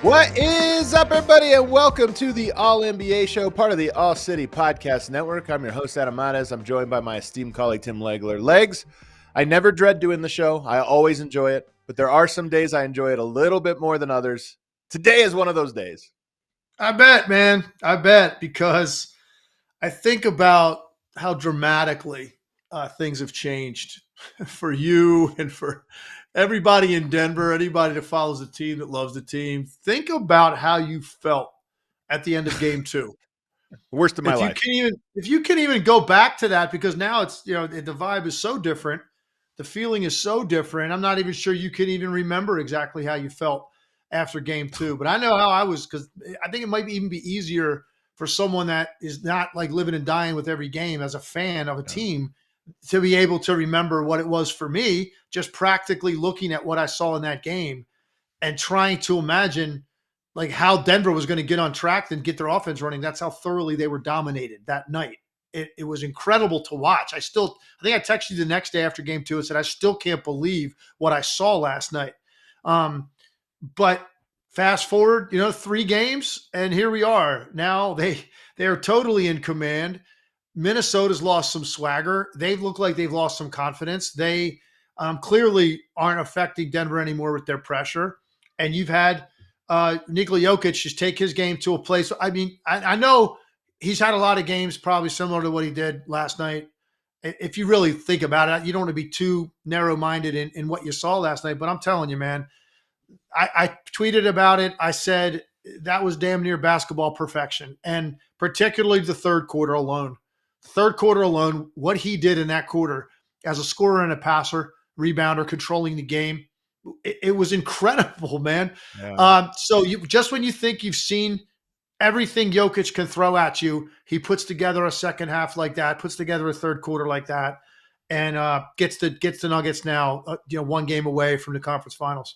What is up, everybody, and welcome to the All-NBA Show, part of the All-City Podcast Network. I'm your host, Adam Mares. I'm joined by my esteemed colleague, Tim Legler. Legs, I never dread doing the show. I always enjoy it, but there are some days I enjoy it a little bit more than others. Today is one of those days. I bet, man. I bet, because I think about how dramatically things have changed for you and for everybody in Denver, anybody that follows the team, that loves the team. Think about how you felt at the end of game 2. Worst of my life. If you can even go back to that, because now it's, the vibe is so different. The feeling is so different. I'm not even sure you can even remember exactly how you felt after game 2. But I know how I was, because I think it might even be easier for someone that is not like living and dying with every game as a fan of a team to be able to remember what it was for me, just practically looking at what I saw in that game and trying to imagine like how Denver was going to get on track and get their offense running. That's how thoroughly they were dominated that night. It was incredible to watch. I think I texted you the next day after game 2 and said, I still can't believe what I saw last night. But fast forward, 3 games, and here we are. Now they are totally in command. Minnesota's lost some swagger. They look like they've lost some confidence. They clearly aren't affecting Denver anymore with their pressure. And you've had Nikola Jokic just take his game to a place. I mean, I know he's had a lot of games probably similar to what he did last night. If you really think about it, you don't want to be too narrow-minded in what you saw last night. But I'm telling you, man, I tweeted about it. I said that was damn near basketball perfection, and particularly the third quarter alone. What he did in that quarter as a scorer and a passer, rebounder, controlling the game, it was incredible, man. Yeah. So just when you think you've seen everything Jokic can throw at you, he puts together a second half like that, puts together a third quarter like that, and gets the Nuggets now, 1 game away from the conference finals.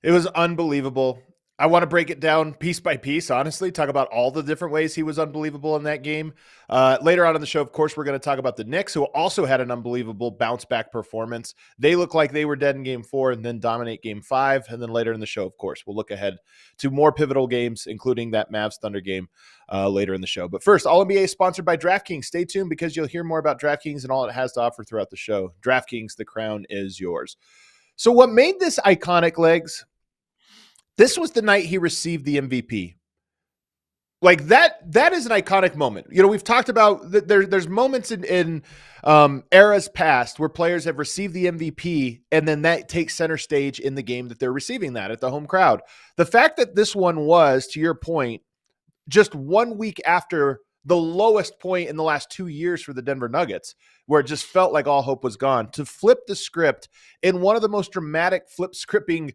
It was unbelievable. I want to break it down piece by piece, honestly, talk about all the different ways he was unbelievable in that game. Later on in the show, of course, we're going to talk about the Knicks, who also had an unbelievable bounce-back performance. They look like they were dead in game 4 and then dominate game 5. And then later in the show, of course, we'll look ahead to more pivotal games, including that Mavs-Thunder game later in the show. But first, All-NBA is sponsored by DraftKings. Stay tuned because you'll hear more about DraftKings and all it has to offer throughout the show. DraftKings, the crown is yours. So what made this iconic, Legs? This was the night he received the MVP. Like that is an iconic moment. We've talked about that there's moments in eras past where players have received the MVP and then that takes center stage in the game that they're receiving that at the home crowd. The fact that this one was, to your point, just 1 week after the lowest point in the last 2 years for the Denver Nuggets, where it just felt like all hope was gone, to flip the script in one of the most dramatic flip scripting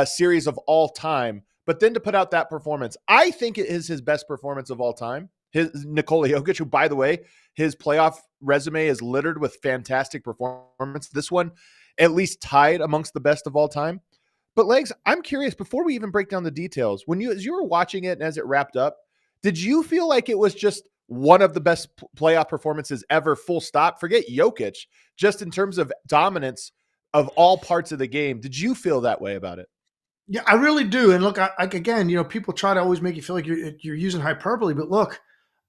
series of all time, but then to put out that performance. I think it is his best performance of all time. Nikola Jokic, who, by the way, his playoff resume is littered with fantastic performance. This one, at least tied amongst the best of all time. But Legs, I'm curious, before we even break down the details, as you were watching it and as it wrapped up, did you feel like it was just one of the best playoff performances ever, full stop? Forget Jokic, just in terms of dominance of all parts of the game. Did you feel that way about it? Yeah, I really do. And look, again, people try to always make you feel like you're using hyperbole. But look,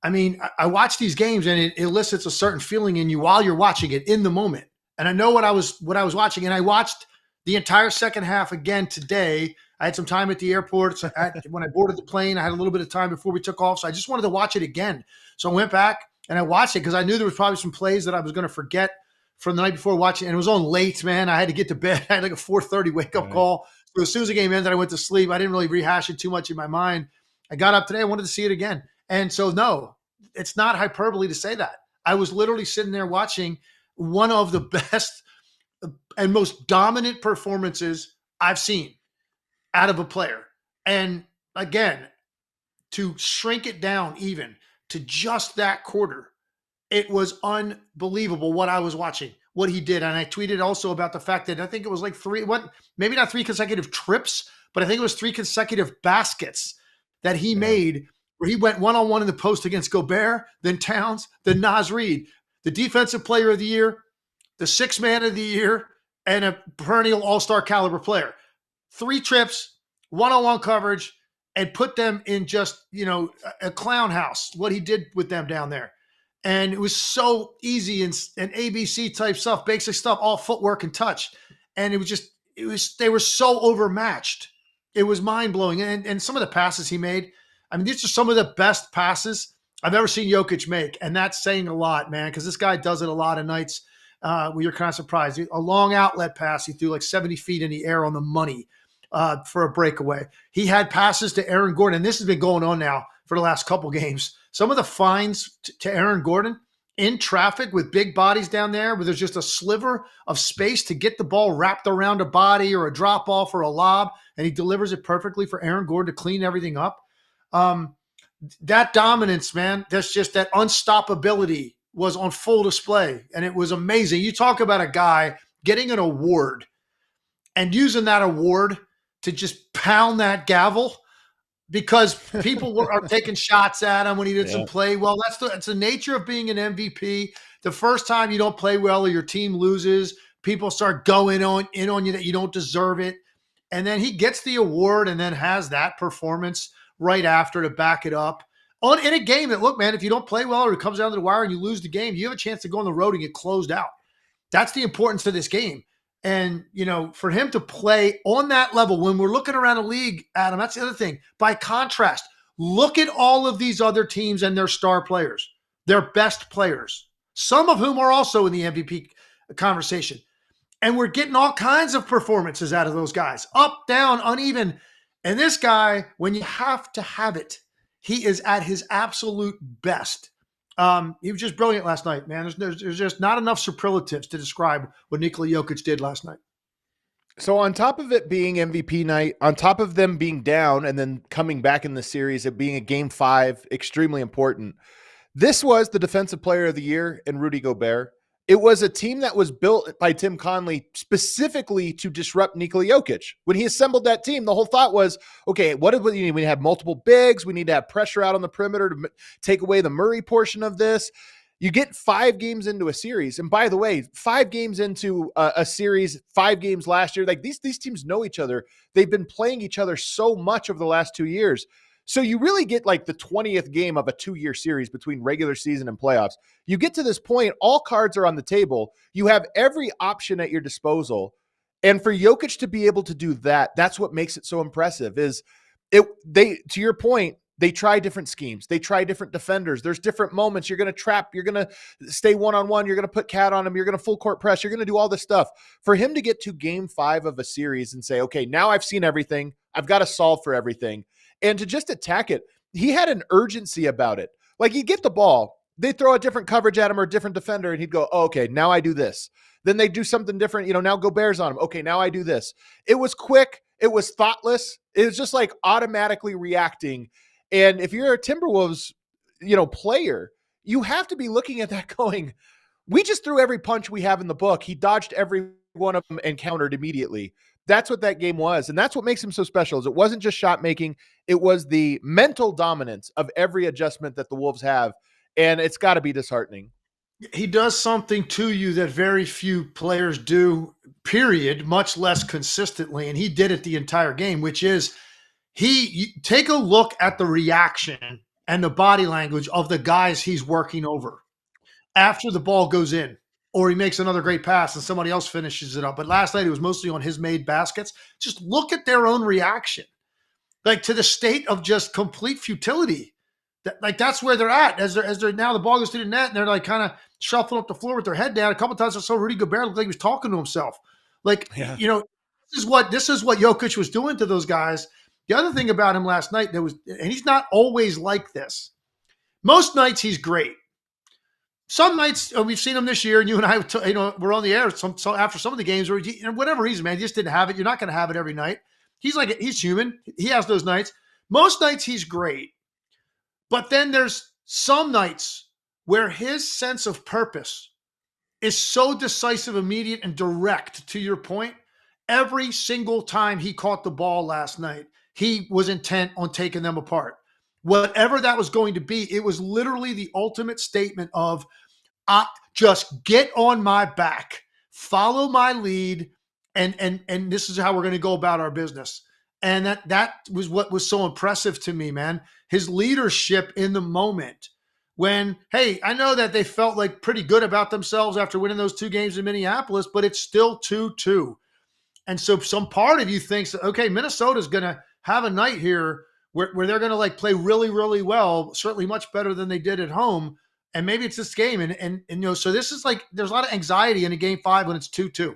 I mean, I watch these games and it elicits a certain feeling in you while you're watching it in the moment. And I know what I was watching. And I watched the entire second half again today. I had some time at the airport. So when I boarded the plane, I had a little bit of time before we took off. So I just wanted to watch it again. So I went back and I watched it because I knew there was probably some plays that I was going to forget from the night before watching. And it was on late, man. I had to get to bed. I had like a 4:30 wake-up call. So as soon as the game ended, I went to sleep. I didn't really rehash it too much in my mind. I got up today. I wanted to see it again. And so, no, it's not hyperbole to say that. I was literally sitting there watching one of the best and most dominant performances I've seen out of a player. And again, to shrink it down even to just that quarter, it was unbelievable what I was watching, what he did. And I tweeted also about the fact that I think it was like maybe not 3 consecutive trips, but I think it was 3 consecutive baskets that he made where he went one-on-one in the post against Gobert, then Towns, then Naz Reid, the defensive player of the year, the sixth man of the year, and a perennial all-star caliber player. 3 trips, one-on-one coverage, and put them in just, a clown house, what he did with them down there. And it was so easy and ABC type stuff, basic stuff, all footwork and touch. And they were so overmatched. It was mind blowing. And some of the passes he made, I mean, these are some of the best passes I've ever seen Jokic make. And that's saying a lot, man, because this guy does it a lot of nights where you're kind of surprised. A long outlet pass, he threw like 70 feet in the air on the money for a breakaway. He had passes to Aaron Gordon, and this has been going on now for the last couple games. Some of the finds to Aaron Gordon in traffic with big bodies down there where there's just a sliver of space to get the ball wrapped around a body or a drop off or a lob, and he delivers it perfectly for Aaron Gordon to clean everything up. That dominance, man, that's just that unstoppability was on full display, and it was amazing. You talk about a guy getting an award and using that award to just pound that gavel because people are taking shots at him when he did some play well. That's the nature of being an MVP. The first time you don't play well or your team loses, people start going in on you that you don't deserve it. And then he gets the award and then has that performance right after to back it up. In a game that, look, man, if you don't play well or it comes down to the wire and you lose the game, you have a chance to go on the road and get closed out. That's the importance of this game. And, for him to play on that level when we're looking around the league, Adam, that's the other thing. By contrast, look at all of these other teams and their star players, their best players, some of whom are also in the MVP conversation. And we're getting all kinds of performances out of those guys, up, down, uneven. And this guy, when you have to have it, he is at his absolute best. He was just brilliant last night, man. There's just not enough superlatives to describe what Nikola Jokic did last night. So on top of it being MVP night, on top of them being down and then coming back in the series, it being a game 5, extremely important, this was the defensive player of the year in Rudy Gobert. It was a team that was built by Tim Conley specifically to disrupt Nikola Jokic. When he assembled that team, the whole thought was, okay, what do we need? We have multiple bigs. We need to have pressure out on the perimeter to take away the Murray portion of this. You get 5 games into a series. And by the way, 5 games into a series, 5 games last year, like these teams know each other. They've been playing each other so much over the last 2 years. So you really get like the 20th game of a 2-year series between regular season and playoffs. You get to this point, all cards are on the table. You have every option at your disposal. And for Jokic to be able to do that, that's what makes it so impressive to your point, they try different schemes. They try different defenders. There's different moments. You're going to trap. You're going to stay one-on-one. You're going to put Cat on him. You're going to full court press. You're going to do all this stuff. For him to get to game 5 of a series and say, okay, now I've seen everything. I've got to solve for everything. And to just attack it, he had an urgency about it. Like he'd get the ball, they'd throw a different coverage at him or a different defender, and he'd go, oh, okay, now I do this. Then they do something different. Now Gobert's on him. Okay, now I do this. It was quick. It was thoughtless. It was just like automatically reacting. And if you're a Timberwolves, player, you have to be looking at that going, we just threw every punch we have in the book. He dodged every one of them and countered immediately. That's what that game was. And that's what makes him so special is it wasn't just shot making. It was the mental dominance of every adjustment that the Wolves have. And it's got to be disheartening. He does something to you that very few players do, period, much less consistently. And he did it the entire game, which is take a look at the reaction and the body language of the guys he's working over after the ball goes in. Or he makes another great pass and somebody else finishes it up. But last night it was mostly on his made baskets. Just look at their own reaction, like to the state of just complete futility. That's where they're at as they're now the ball goes through the net and they're like kind of shuffling up the floor with their head down. A couple of times I saw Rudy Gobert look like he was talking to himself. This is what Jokic was doing to those guys. The other thing about him last night and he's not always like this, Most nights he's great. Some nights we've seen him this year, and you and I, we're on the air. So after some of the games, where whatever reason, man, he just didn't have it. You're not going to have it every night. He's human. He has those nights. Most nights he's great, but then there's some nights where his sense of purpose is so decisive, immediate, and direct. To your point, every single time he caught the ball last night, he was intent on taking them apart. Whatever that was going to be, it was literally the ultimate statement of, just get on my back, follow my lead, and this is how we're going to go about our business. And that was what was so impressive to me, man. His leadership in the moment when, hey, I know that they felt like pretty good about themselves after winning those 2 games in Minneapolis, but it's still 2-2. And so some part of you thinks, okay, Minnesota's going to have a night here where they're going to like play really, really well, certainly much better than they did at home. And maybe it's this game. And so this is like, there's a lot of anxiety in a game 5 when it's 2-2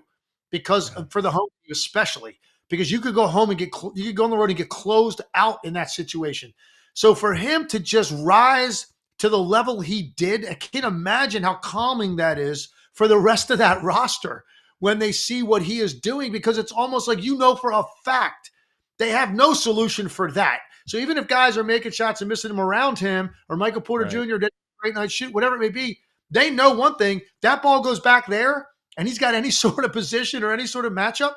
because for the home team, especially because you could go home and you could go on the road and get closed out in that situation. So for him to just rise to the level he did, I can't imagine how calming that is for the rest of that roster when they see what he is doing, because it's almost like, for a fact, they have no solution for that. So even if guys are making shots and missing them around him, or Michael Porter Jr. did a great night shoot, whatever it may be, they know one thing: that ball goes back there, and he's got any sort of position or any sort of matchup.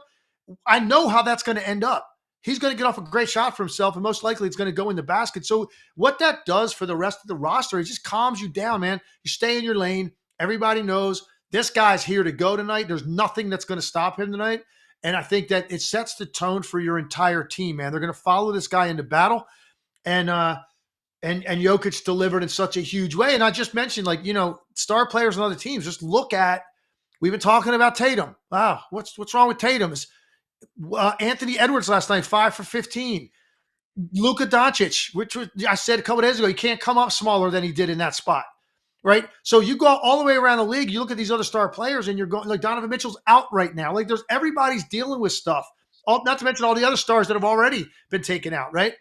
I know how that's going to end up. He's going to get off a great shot for himself, and most likely it's going to go in the basket. So what that does for the rest of the roster, it just calms you down, man. You stay in your lane. Everybody knows this guy's here to go tonight. There's nothing that's going to stop him tonight. And I think that it sets the tone for your entire team, man. They're going to follow this guy into battle. And Jokic delivered in such a huge way. And I just mentioned, star players on other teams. Just look at, we've been talking about Tatum. Wow, what's wrong with Tatum? Is Anthony Edwards last night, 5 for 15. Luka Doncic, which I said a couple of days ago, he can't come up smaller than he did in that spot. Right. So you go all the way around the league, you look at these other star players, and you're going like Donovan Mitchell's out right now. Like everybody's dealing with stuff, not to mention all the other stars that have already been taken out. Right.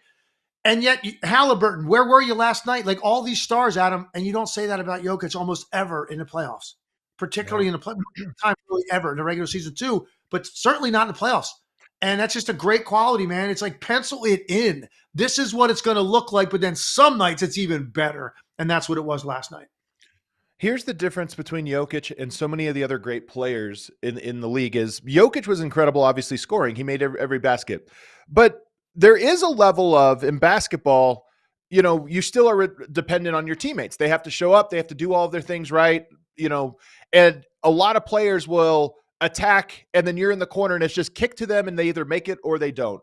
And yet Halliburton, where were you last night? Like all these stars, Adam, and you don't say that about Jokic almost ever in the playoffs, particularly in the time really ever in the regular season too, but certainly not in the playoffs. And that's just a great quality, man. It's like pencil it in. This is what it's going to look like. But then some nights it's even better. And that's what it was last night. Here's the difference between Jokic and so many of the other great players in the league is Jokic was incredible, obviously scoring. He made every basket. But there is a level of, in basketball, you still are dependent on your teammates. They have to show up. They have to do all of their things right, and a lot of players will attack, and then you're in the corner, and it's just kick to them, and they either make it or they don't.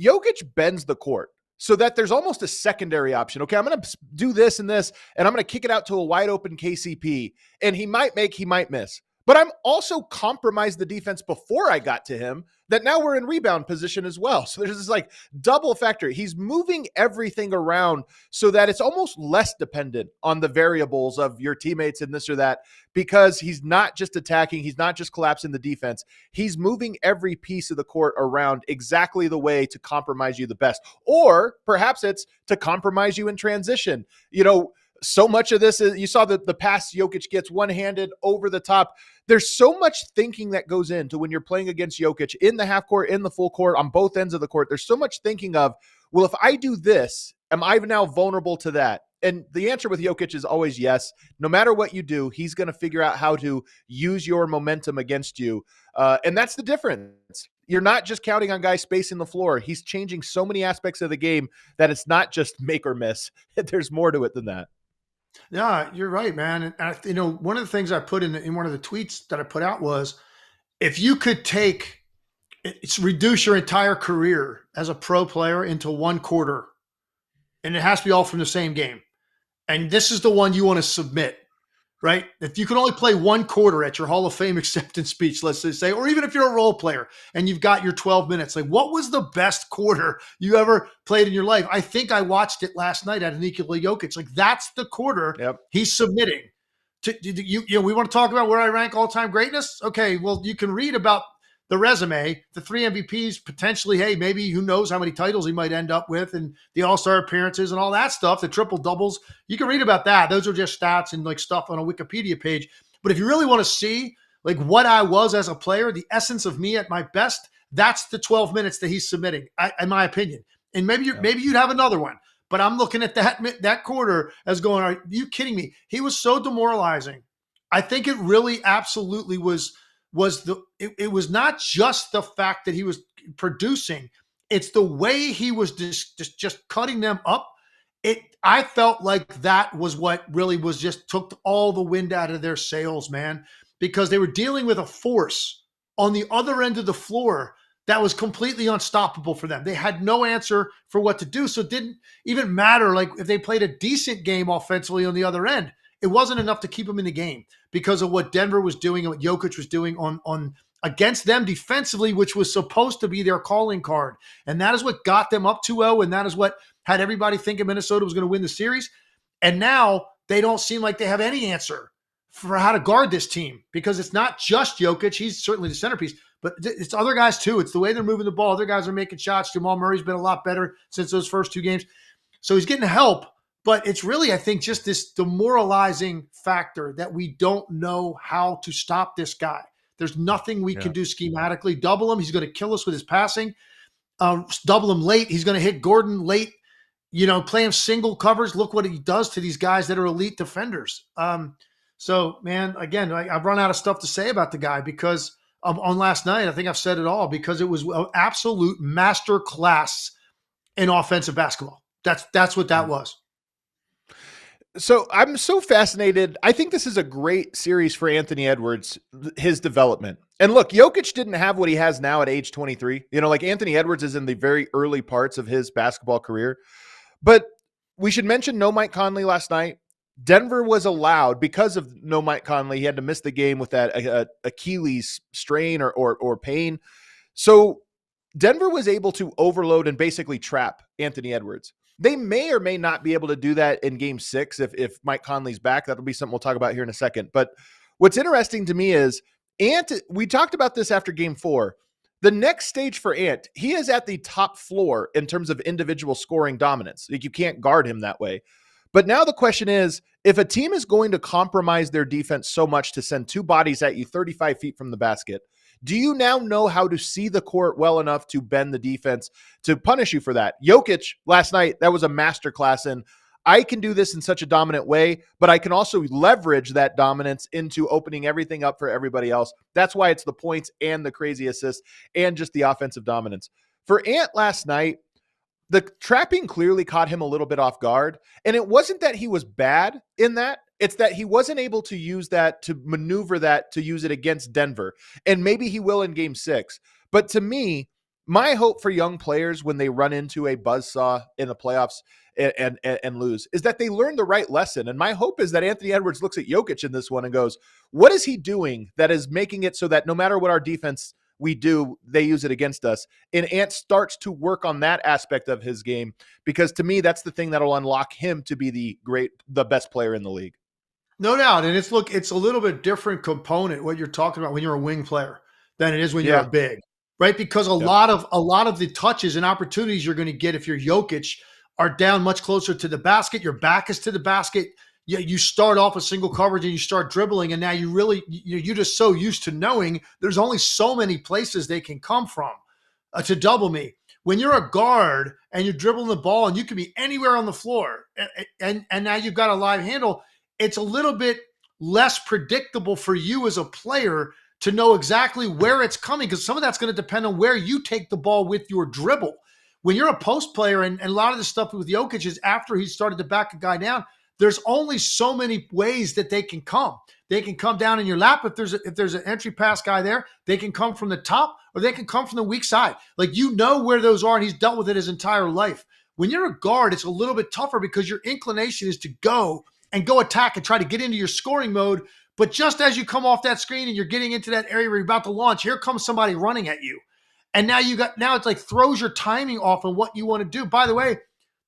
Jokic bends the court so that there's almost a secondary option. Okay, I'm going to do this and this, and I'm going to kick it out to a wide open KCP, and he might make, he might miss. But I'm also compromised the defense before I got to him, that now we're in rebound position as well. So there's this like double factor. He's moving everything around so that it's almost less dependent on the variables of your teammates and this or that, because he's not just attacking. He's not just collapsing the defense. He's moving every piece of the court around exactly the way to compromise you the best. Or perhaps it's to compromise you in transition. So much of this is, you saw the pass Jokic gets one-handed over the top. There's so much thinking that goes into when you're playing against Jokic in the half court, in the full court, on both ends of the court. There's so much thinking of, well, if I do this, am I now vulnerable to that? And the answer with Jokic is always yes. No matter what you do, he's going to figure out how to use your momentum against you. And that's the difference. You're not just counting on guys spacing the floor. He's changing so many aspects of the game that it's not just make or miss. There's more to it than that. Yeah, you're right, man. And one of the things I put in one of the tweets that I put out was, if you could reduce your entire career as a pro player into one quarter, and it has to be all from the same game, and this is the one you want to submit, right? If you could only play one quarter at your Hall of Fame acceptance speech, let's just say, or even if you're a role player and you've got your 12 minutes, like what was the best quarter you ever played in your life? I think I watched it last night at Nikola Jokic. Like that's the quarter he's submitting. We want to talk about where I rank all-time greatness? Okay, well, you can read about the resume, the 3 MVPs, potentially, hey, maybe who knows how many titles he might end up with, and the All-Star appearances and all that stuff, the triple doubles. You can read about that. Those are just stats and like stuff on a Wikipedia page. But if you really want to see like what I was as a player, the essence of me at my best, that's the 12 minutes that he's submitting, in my opinion. And maybe you'd have another one. But I'm looking at that quarter as going, are you kidding me? He was so demoralizing. I think it really absolutely was it was not just the fact that he was producing, it's the way he was just cutting them up. I felt like that was what really was just took all the wind out of their sails, man, because they were dealing with a force on the other end of the floor that was completely unstoppable for them. They had no answer for what to do. So it didn't even matter like if they played a decent game offensively on the other end. It wasn't enough to keep them in the game because of what Denver was doing and what Jokic was doing on against them defensively, which was supposed to be their calling card. And that is what got them up 2-0, and that is what had everybody thinking Minnesota was going to win the series. And now they don't seem like they have any answer for how to guard this team because it's not just Jokic. He's certainly the centerpiece. But it's other guys too. It's the way they're moving the ball. Other guys are making shots. Jamal Murray's been a lot better since those first 2 games. So he's getting help. But it's really, I think, just this demoralizing factor that we don't know how to stop this guy. There's nothing we can do schematically. Double him. He's going to kill us with his passing. Double him late. He's going to hit Gordon late. Play him single covers. Look what he does to these guys that are elite defenders. So, man, again, I've run out of stuff to say about the guy because – on last night, I think I've said it all because it was an absolute master class in offensive basketball. That's what that was. So I'm so fascinated. I think this is a great series for Anthony Edwards, his development. And look, Jokic didn't have what he has now at age 23. Like Anthony Edwards is in the very early parts of his basketball career. But we should mention no Mike Conley last night. Denver was allowed, because of no Mike Conley, he had to miss the game with that Achilles strain or pain. So Denver was able to overload and basically trap Anthony Edwards. They may or may not be able to do that in game 6 if Mike Conley's back. That'll be something we'll talk about here in a second. But what's interesting to me is we talked about this after game 4. The next stage for Ant, he is at the top floor in terms of individual scoring dominance. Like, you can't guard him that way. But now the question is, if a team is going to compromise their defense so much to send 2 bodies at you 35 feet from the basket, do you now know how to see the court well enough to bend the defense to punish you for that? Jokic last night, that was a masterclass in, I can do this in such a dominant way, but I can also leverage that dominance into opening everything up for everybody else. That's why it's the points and the crazy assists and just the offensive dominance. For Ant last night, the trapping clearly caught him a little bit off guard. And it wasn't that he was bad in that. It's that he wasn't able to use that, to maneuver that, to use it against Denver. And maybe he will in game 6. But to me, my hope for young players when they run into a buzzsaw in the playoffs and lose is that they learn the right lesson. And my hope is that Anthony Edwards looks at Jokic in this one and goes, what is he doing that is making it so that no matter what our defense we do, they use it against us? And Ant starts to work on that aspect of his game, because to me, that's the thing that'll unlock him to be the best player in the league. No doubt. And it's a little bit different component, what you're talking about when you're a wing player than it is when you're a big, right? Because a lot of the touches and opportunities you're going to get if you're Jokic are down much closer to the basket. Your back is to the basket. You start off with single coverage and you start dribbling, and now you're just so used to knowing there's only so many places they can come from to double me. When you're a guard and you're dribbling the ball and you can be anywhere on the floor, and now you've got a live handle, it's a little bit less predictable for you as a player to know exactly where it's coming, because some of that's going to depend on where you take the ball with your dribble. When you're a post player, and a lot of the stuff with Jokic is after he started to back a guy down, there's only so many ways that they can come. They can come down in your lap if there's an entry pass guy there. They can come from the top, or they can come from the weak side. Like, you know where those are, and he's dealt with it his entire life. When you're a guard, it's a little bit tougher because your inclination is to go attack and try to get into your scoring mode. But just as you come off that screen and you're getting into that area where you're about to launch, here comes somebody running at you. And now it's like throws your timing off on what you want to do. By the way,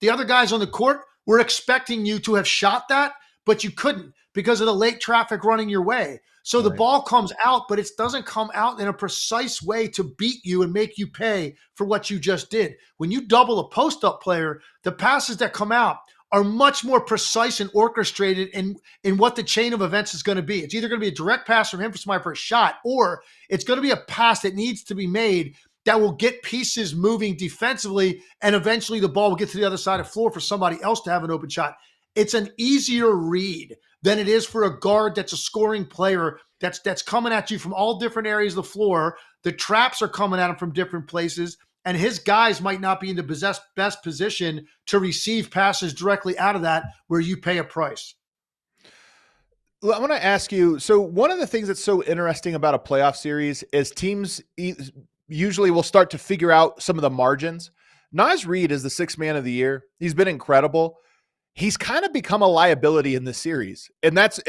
the other guys on the court, we're expecting you to have shot that, but you couldn't because of the late traffic running your way. So the ball comes out, but it doesn't come out in a precise way to beat you and make you pay for what you just did. When you double a post-up player, the passes that come out are much more precise and orchestrated in what the chain of events is going to be. It's either going to be a direct pass from him for somebody for a shot, or it's going to be a pass that needs to be made that will get pieces moving defensively, and eventually the ball will get to the other side of the floor for somebody else to have an open shot. It's an easier read than it is for a guard that's a scoring player that's coming at you from all different areas of the floor. The traps are coming at him from different places, and his guys might not be in the best position to receive passes directly out of that where you pay a price. I want to ask you, so one of the things that's so interesting about a playoff series is teams usually will start to figure out some of the margins. Naz Reid is the sixth man of the year. He's been incredible. He's kind of become a liability in this series. And that's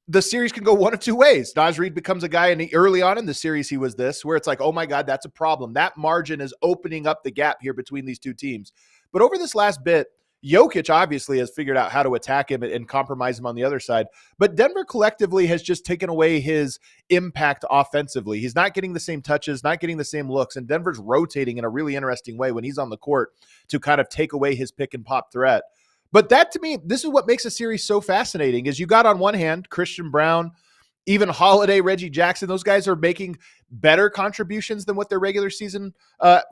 the series can go one of two ways. Naz Reid becomes a guy, and early on in the series, he was this, where it's like, oh my God, that's a problem. That margin is opening up the gap here between these two teams. But over this last bit, Jokic obviously has figured out how to attack him and compromise him on the other side. But Denver collectively has just taken away his impact offensively. He's not getting the same touches, not getting the same looks, and Denver's rotating in a really interesting way when he's on the court to kind of take away his pick and pop threat. But that, to me, this is what makes a series so fascinating, is you got on one hand Christian Braun, even Holiday, Reggie Jackson. Those guys are making better contributions than what their regular season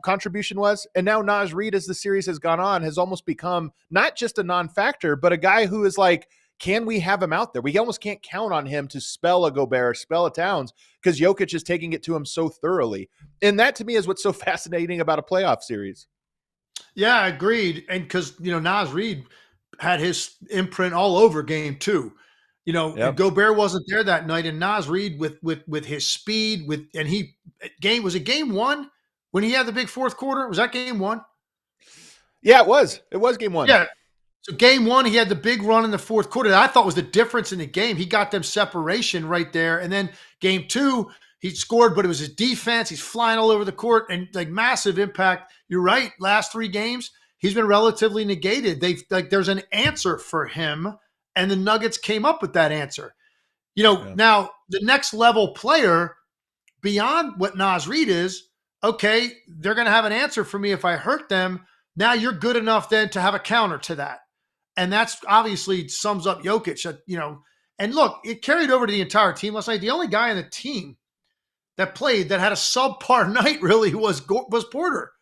contribution was. And now Naz Reid, as the series has gone on, has almost become not just a non-factor, but a guy who is like, can we have him out there? We almost can't count on him to spell a Gobert, spell a Towns, because Jokic is taking it to him so thoroughly. And that, to me, is what's so fascinating about a playoff series. Yeah, agreed. And because, Naz Reid had his imprint all over game two. Gobert wasn't there that night, and Naz Reid with his speed, was it game one when he had the big fourth quarter? Was that game one? Yeah, it was. It was game one. Yeah. So game one, he had the big run in the fourth quarter that I thought was the difference in the game. He got them separation right there. And then game two, he scored, but it was his defense. He's flying all over the court and like massive impact. You're right. Last three games, he's been relatively negated. There's an answer for him, and the Nuggets came up with that answer. Now the next level player beyond what Naz Reid is, okay, they're going to have an answer for me if I hurt them. Now you're good enough then to have a counter to that. And that's obviously sums up Jokic, and look, it carried over to the entire team last night. The only guy on the team that played that had a subpar night really was Porter.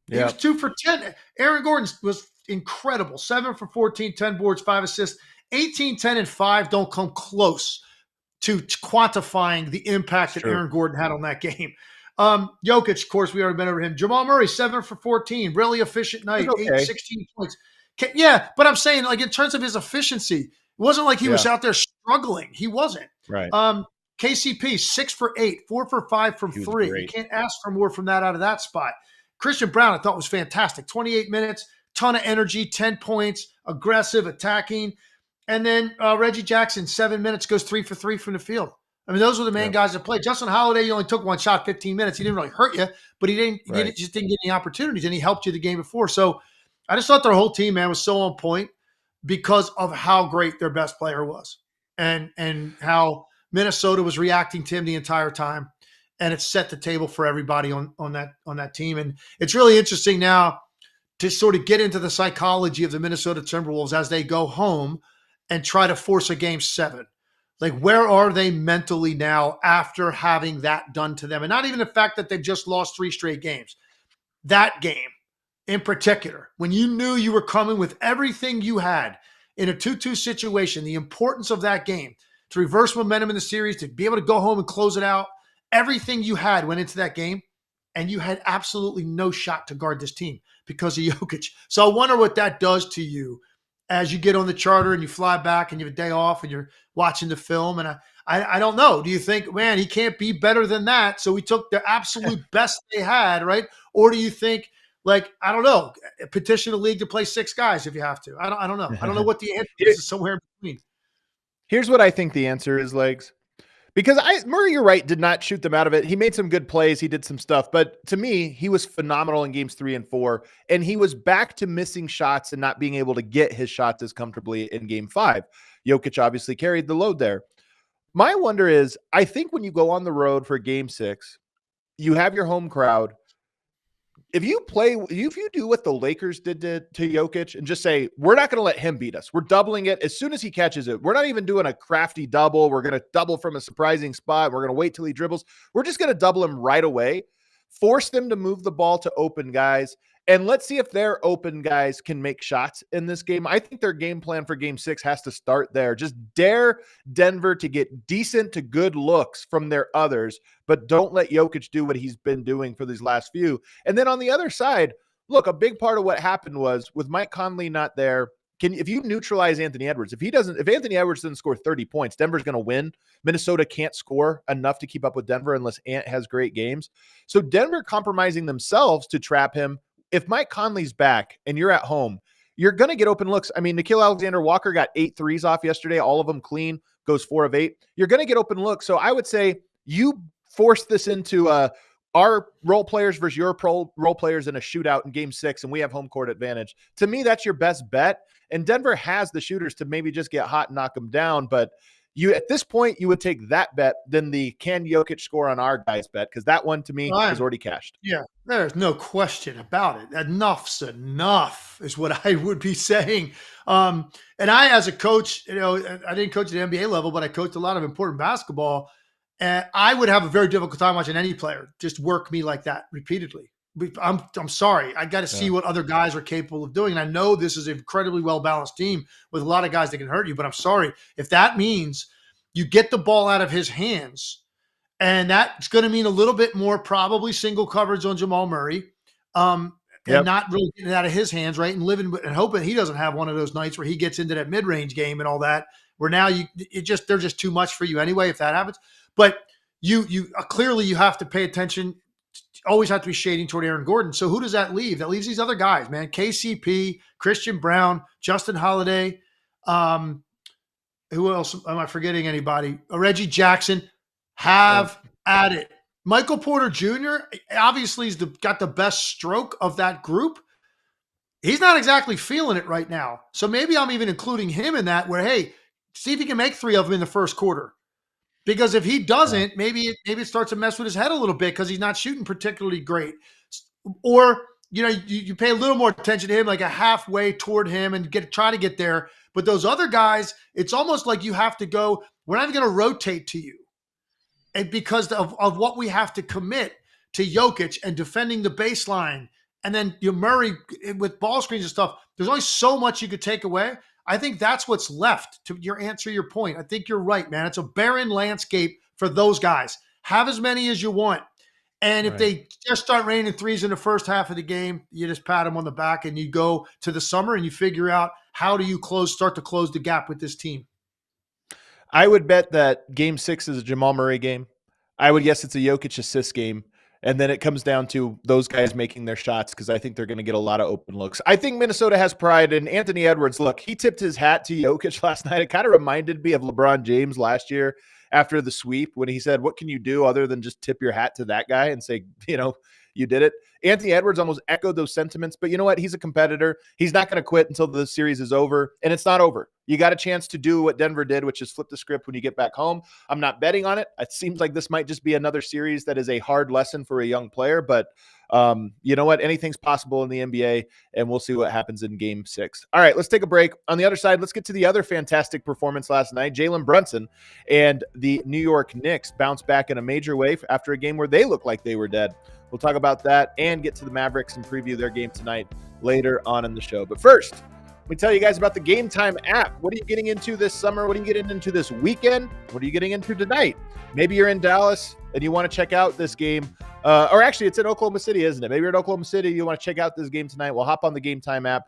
He was 2 for 10. Aaron Gordon was incredible. 7 for 14, 10 boards, 5 assists. 18, 10, and 5 don't come close to quantifying the impact that Aaron Gordon had on that game. Jokic, of course, we already been over him. Jamal Murray, 7 for 14. Really efficient night. Okay. 8, 16 points. Yeah, but I'm saying, like, in terms of his efficiency, it wasn't like he was out there struggling. He wasn't. Right. KCP, 6 for 8, 4 for 5 from 3. You can't ask for more from that out of that spot. Christian Braun, I thought, was fantastic. 28 minutes, ton of energy, 10 points, aggressive, attacking. And then Reggie Jackson, 7 minutes, goes 3 for 3 from the field. I mean, those were the main guys that played. Justin Holiday, you only took one shot, 15 minutes. He didn't really hurt you, but he just didn't get any opportunities, and he helped you the game before. So I just thought their whole team, man, was so on point because of how great their best player was and how Minnesota was reacting to him the entire time. And it set the table for everybody on that team. And it's really interesting now to sort of get into the psychology of the Minnesota Timberwolves as they go home and try to force a game 7. Like, where are they mentally now after having that done to them? And not even the fact that they've just lost 3 straight games. That game in particular, when you knew you were coming with everything you had in a 2-2 situation, the importance of that game to reverse momentum in the series, to be able to go home and close it out, everything you had went into that game, and you had absolutely no shot to guard this team because of Jokic. So I wonder what that does to you as you get on the charter and you fly back and you have a day off and you're watching the film. And I don't know. Do you think, man, he can't be better than that, so we took the absolute best they had, right? Or do you think, like, I don't know, petition the league to play 6 guys if you have to? I don't know. I don't know what the answer is, somewhere in between. Here's what I think the answer is, Legs. Because Murray, you're right, did not shoot them out of it. He made some good plays. He did some stuff. But to me, he was phenomenal in games 3 and 4. And he was back to missing shots and not being able to get his shots as comfortably in game 5. Jokic obviously carried the load there. My wonder is, I think when you go on the road for game 6, you have your home crowd. If you do what the Lakers did to Jokic and just say, we're not going to let him beat us. We're doubling it as soon as he catches it. We're not even doing a crafty double. We're going to double from a surprising spot. We're going to wait till he dribbles. We're just going to double him right away. Force them to move the ball to open guys. And let's see if their open guys can make shots in this game. I think their game plan for game 6 has to start there. Just dare Denver to get decent to good looks from their others, but don't let Jokic do what he's been doing for these last few. And then on the other side, look, a big part of what happened was with Mike Conley not there, if you neutralize Anthony Edwards, if Anthony Edwards doesn't score 30 points, Denver's going to win. Minnesota can't score enough to keep up with Denver unless Ant has great games. So Denver compromising themselves to trap him. If Mike Conley's back and you're at home, you're going to get open looks. I mean, Nickeil Alexander-Walker got 8 threes off yesterday, all of them clean, goes 4 of 8. You're going to get open looks. So I would say you force this into our role players versus your role players in a shootout in game 6, and we have home court advantage. To me, that's your best bet. And Denver has the shooters to maybe just get hot and knock them down. But at this point, you would take that bet than the can Jokic score on our guys bet, because that one to me is already cashed. Yeah, there's no question about it. Enough's enough is what I would be saying. And I, as a coach, I didn't coach at the NBA level, but I coached a lot of important basketball. And I would have a very difficult time watching any player just work me like that repeatedly. I'm sorry. I got to see what other guys are capable of doing. And I know this is an incredibly well-balanced team with a lot of guys that can hurt you, but I'm sorry. If that means you get the ball out of his hands, and that's going to mean a little bit more probably single coverage on Jamal Murray, and not really getting it out of his hands, right? And living and hoping he doesn't have one of those nights where he gets into that mid-range game and all that, where now they're just too much for you anyway if that happens. But you clearly you have to pay attention. Always have to be shading toward Aaron Gordon. So who does that leave? That leaves these other guys, man. KCP, Christian Brown, Justin Holiday. Who else? Am I forgetting anybody? Reggie Jackson. Have at it. Michael Porter Jr. obviously has got the best stroke of that group. He's not exactly feeling it right now. So maybe I'm even including him in that where, hey, see if he can make 3 of them in the first quarter. Because if he doesn't, maybe it starts to mess with his head a little bit because he's not shooting particularly great. Or, you pay a little more attention to him, like a halfway toward him and try to get there. But those other guys, it's almost like you have to go, we're not even going to rotate to you. And because of what we have to commit to Jokic and defending the baseline. And then Murray with ball screens and stuff, there's only so much you could take away. I think that's what's left to your point. I think you're right, man. It's a barren landscape for those guys. Have as many as you want. And if they just start raining threes in the first half of the game, you just pat them on the back and you go to the summer and you figure out how do you start to close the gap with this team. I would bet that game 6 is a Jamal Murray game. I would guess it's a Jokic assist game. And then it comes down to those guys making their shots because I think they're going to get a lot of open looks. I think Minnesota has pride. And Anthony Edwards, look, he tipped his hat to Jokic last night. It kind of reminded me of LeBron James last year after the sweep when he said, what can you do other than just tip your hat to that guy and say, you did it? Anthony Edwards almost echoed those sentiments, but you know what? He's a competitor. He's not going to quit until the series is over, and it's not over. You got a chance to do what Denver did, which is flip the script when you get back home. I'm not betting on it. It seems like this might just be another series that is a hard lesson for a young player, but you know what? Anything's possible in the NBA, and we'll see what happens in game 6. All right, let's take a break. On the other side, let's get to the other fantastic performance last night. Jalen Brunson and the New York Knicks bounced back in a major way after a game where they looked like they were dead. We'll talk about that and get to the Mavericks and preview their game tonight later on in the show. But first, let me tell you guys about the Game Time app. What are you getting into this summer? What are you getting into this weekend? What are you getting into tonight? Maybe you're in Dallas and you want to check out this game. Or actually, it's in Oklahoma City, isn't it? Maybe you're in Oklahoma City. You want to check out this game tonight. We'll hop on the Game Time app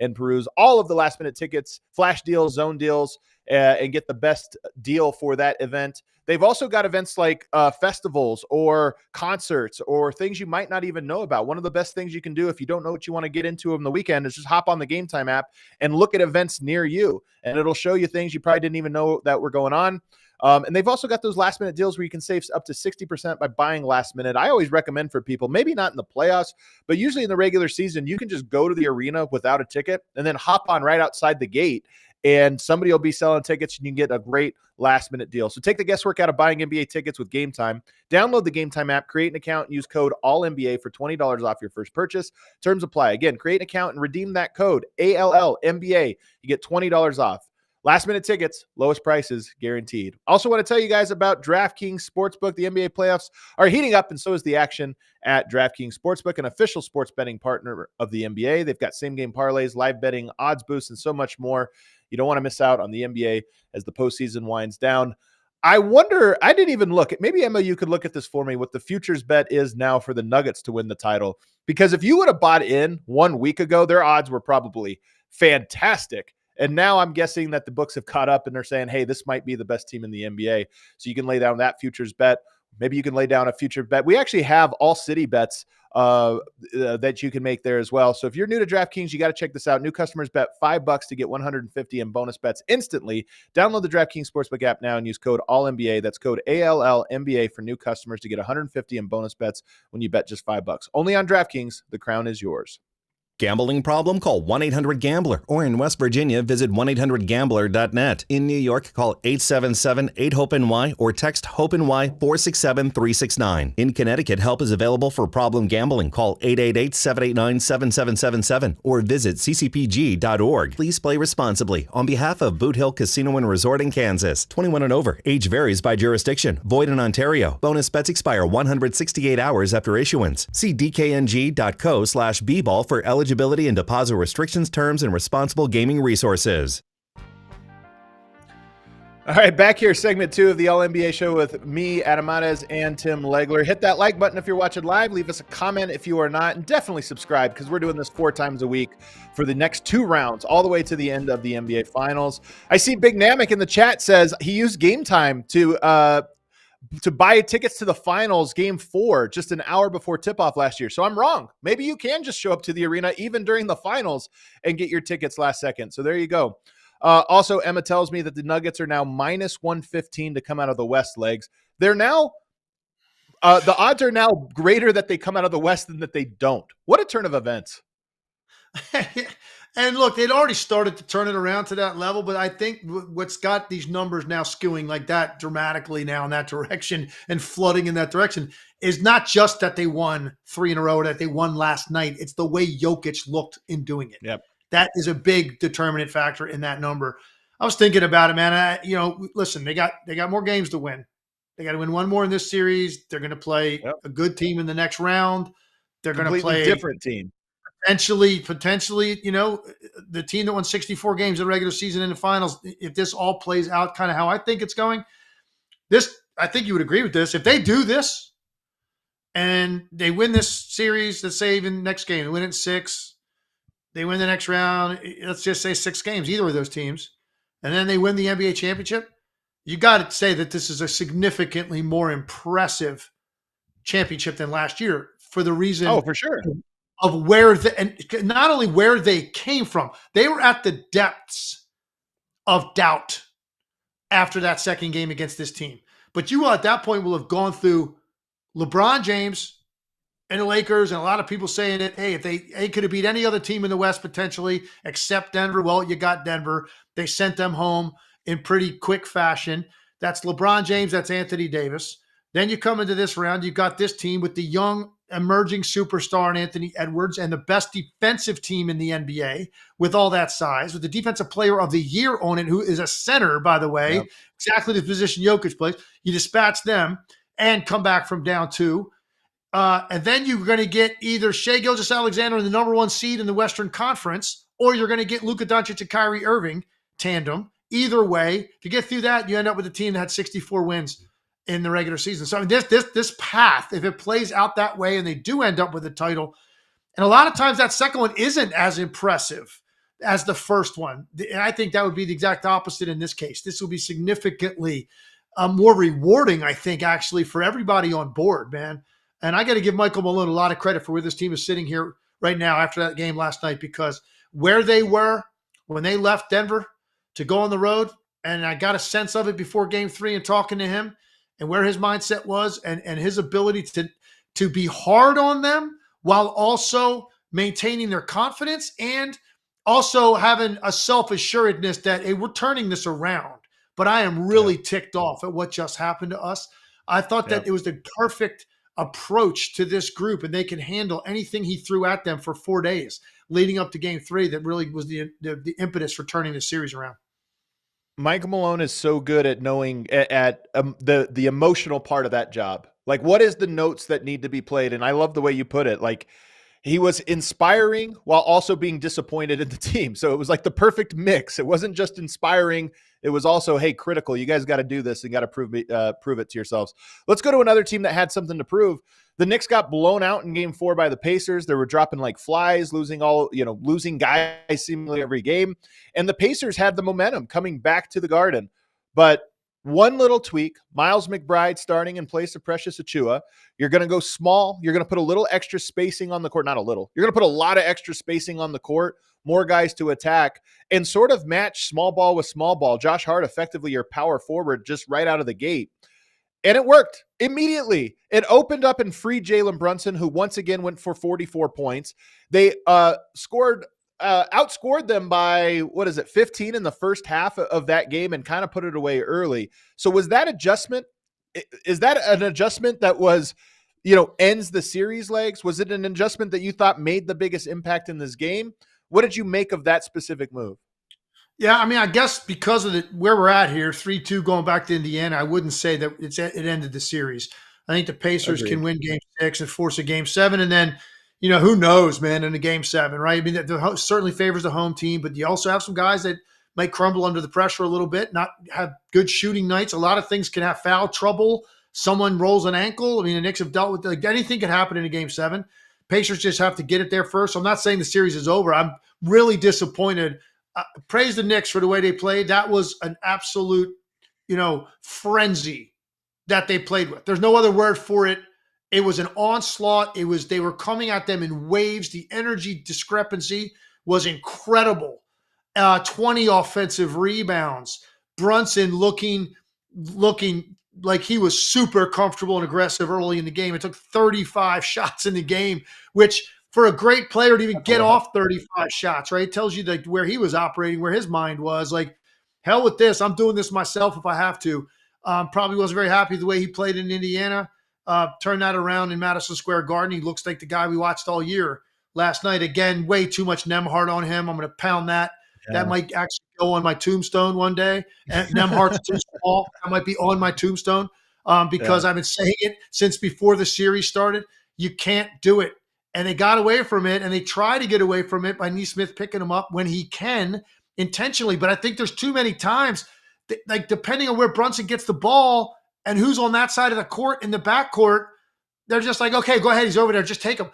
and peruse all of the last-minute tickets, flash deals, zone deals, and get the best deal for that event. They've also got events like festivals or concerts or things you might not even know about. One of the best things you can do if you don't know what you want to get into on the weekend is just hop on the Game Time app and look at events near you, and it'll show you things you probably didn't even know that were going on. And they've also got those last minute deals where you can save up to 60% by buying last minute. I always recommend for people, maybe not in the playoffs, but usually in the regular season, you can just go to the arena without a ticket and then hop on right outside the gate, and somebody will be selling tickets and you can get a great last minute deal. So take the guesswork out of buying NBA tickets with Game Time. Download the Game Time app, create an account, and use code ALLNBA for $20 off your first purchase. Terms apply. Again, create an account and redeem that code ALLNBA. You get $20 off. Last minute tickets, lowest prices guaranteed. Also want to tell you guys about DraftKings Sportsbook. The NBA playoffs are heating up, and so is the action at DraftKings Sportsbook, an official sports betting partner of the NBA. They've got same-game parlays, live betting, odds boosts, and so much more. You don't want to miss out on the NBA as the postseason winds down. I wonder, I didn't even look. Maybe, Emma, you could look at this for me, what the futures bet is now for the Nuggets to win the title. Because if you would have bought in 1 week ago, their odds were probably fantastic. And now I'm guessing that the books have caught up and they're saying, hey, this might be the best team in the NBA. So you can lay down that futures bet. Maybe you can lay down a future bet. We actually have ALLCITY bets that you can make there as well. So if you're new to DraftKings, you got to check this out. New customers bet $5 to get 150 in bonus bets instantly. Download the DraftKings Sportsbook app now and use code ALLNBA. That's code ALLNBA for new customers to get 150 in bonus bets when you bet just $5. Only on DraftKings. The crown is yours. Gambling problem? Call 1-800-GAMBLER. Or in West Virginia, visit 1-800-GAMBLER.net. In New York, call 877-8-HOPE-NY or text HOPE-NY 467-369. In Connecticut, help is available for problem gambling. Call 888-789-7777 or visit ccpg.org. Please play responsibly. On behalf of Boot Hill Casino and Resort in Kansas. 21 and over. Age varies by jurisdiction. Void in Ontario. Bonus bets expire 168 hours after issuance. See dkng.co/bball for eligibility and deposit restrictions, terms, and responsible gaming resources. All right, back here, segment 2 of the All-NBA show with me, Adam Mares, and Tim Legler. Hit that like button if you're watching live. Leave us a comment if you are not. And definitely subscribe because we're doing this 4 times a week for the next 2 rounds, all the way to the end of the NBA Finals. I see Big Namek in the chat says he used Game Time to buy tickets to the finals game 4 just an hour before tip-off last year. So I'm wrong. Maybe you can just show up to the arena even during the finals and get your tickets last second. So there you go. Also, Emma tells me that the Nuggets are now minus 115 to come out of the West legs. They're now the odds are now greater that they come out of the West than that they don't. What a turn of events. And look, they'd already started to turn it around to that level, but I think what's got these numbers now skewing like that dramatically now in that direction and flooding in that direction is not just that they won 3 in a row or that they won last night. It's the way Jokic looked in doing it. Yep. That is a big determinant factor in that number. I was thinking about it, man. Listen, they got more games to win. They got to win 1 more in this series. They're going to play a good team in the next round. They're going to play a different team. Potentially, the team that won 64 games in the regular season in the finals, if this all plays out kind of how I think it's going, I think you would agree with this. If they do this and they win this series, let's say even next game, they win it in 6, they win the next round, let's just say 6 games, either of those teams, and then they win the NBA championship, you got to say that this is a significantly more impressive championship than last year for the reason. Oh, for sure. Of and not only where they came from, they were at the depths of doubt after that second game against this team. But you at that point will have gone through LeBron James and the Lakers and a lot of people saying that, hey, if they could have beat any other team in the West potentially except Denver, well, you got Denver. They sent them home in pretty quick fashion. That's LeBron James. That's Anthony Davis. Then you come into this round, you've got this team with the young emerging superstar in Anthony Edwards and the best defensive team in the NBA with all that size, with the defensive player of the year on it, who is a center, by the way, exactly the position Jokic plays. You dispatch them and come back from down 2. And then you're going to get either Shai Gilgeous-Alexander in the number 1 seed in the Western Conference, or you're going to get Luka Doncic and Kyrie Irving tandem. Either way, to get through that, you end up with a team that had 64 wins in the regular season. So I mean, this path, if it plays out that way and they do end up with a title, and a lot of times that second one isn't as impressive as the first one. And I think that would be the exact opposite in this case. This will be significantly more rewarding, I think, actually, for everybody on board, man. And I got to give Michael Malone a lot of credit for where this team is sitting here right now after that game last night, because where they were when they left Denver to go on the road and I got a sense of it before game 3 and talking to him and where his mindset was and his ability to be hard on them while also maintaining their confidence and also having a self-assuredness that, hey, we're turning this around. But I am really ticked off at what just happened to us. I thought that it was the perfect approach to this group, and they can handle anything he threw at them for 4 days leading up to game 3 that really was the impetus for turning the series around. Mike Malone is so good at knowing at the emotional part of that job. Like, what is the notes that need to be played? And I love the way you put it. Like, he was inspiring while also being disappointed in the team. So it was like the perfect mix. It wasn't just inspiring. It was also, hey, critical. You guys got to do this and got to prove it to yourselves. Let's go to another team that had something to prove. The Knicks got blown out in game 4 by the Pacers. They were dropping like flies, losing guys seemingly every game. And the Pacers had the momentum coming back to the Garden. But one little tweak, Miles McBride starting in place of Precious Achiuwa. You're going to go small. You're going to put a little extra spacing on the court. Not a little. You're going to put a lot of extra spacing on the court, more guys to attack, and sort of match small ball with small ball. Josh Hart, effectively your power forward, just right out of the gate. And it worked immediately. It opened up and freed Jalen Brunson, who once again went for 44 points. They outscored them by, 15 in the first half of that game and kind of put it away early. So was that adjustment? Is that an adjustment that was, ends the series legs? Was it an adjustment that you thought made the biggest impact in this game? What did you make of that specific move? Yeah, I mean, I guess because of where we're at here, 3-2 going back to Indiana, I wouldn't say that it ended the series. I think the Pacers can win game 6 and force a game 7. And then, who knows, man, in a game 7, right? I mean, that certainly favors the home team, but you also have some guys that might crumble under the pressure a little bit, not have good shooting nights. A lot of things can have foul trouble. Someone rolls an ankle. I mean, the Knicks have dealt with anything can happen in a game 7. Pacers just have to get it there first. So I'm not saying the series is over. I'm really disappointed. Praise the Knicks for the way they played. That was an absolute, frenzy that they played with. There's no other word for it. It was an onslaught. They were coming at them in waves. The energy discrepancy was incredible. 20 offensive rebounds. Brunson looking like he was super comfortable and aggressive early in the game. It took 35 shots in the game, which for a great player to even get off 35 shots, right? It tells you that where he was operating, where his mind was. Like, hell with this. I'm doing this myself if I have to. Probably wasn't very happy the way he played in Indiana. Turned that around in Madison Square Garden. He looks like the guy we watched all year. Last night, again, way too much Nembhard on him. I'm going to pound that. Yeah. That might actually go on my tombstone one day. And Nembhard's too small. That might be on my tombstone because I've been saying it since before the series started. You can't do it. And they got away from it, and they try to get away from it by Nesmith picking him up when he can intentionally. But I think there's too many times, like depending on where Brunson gets the ball and who's on that side of the court in the backcourt, they're just like, okay, go ahead. He's over there. Just take him.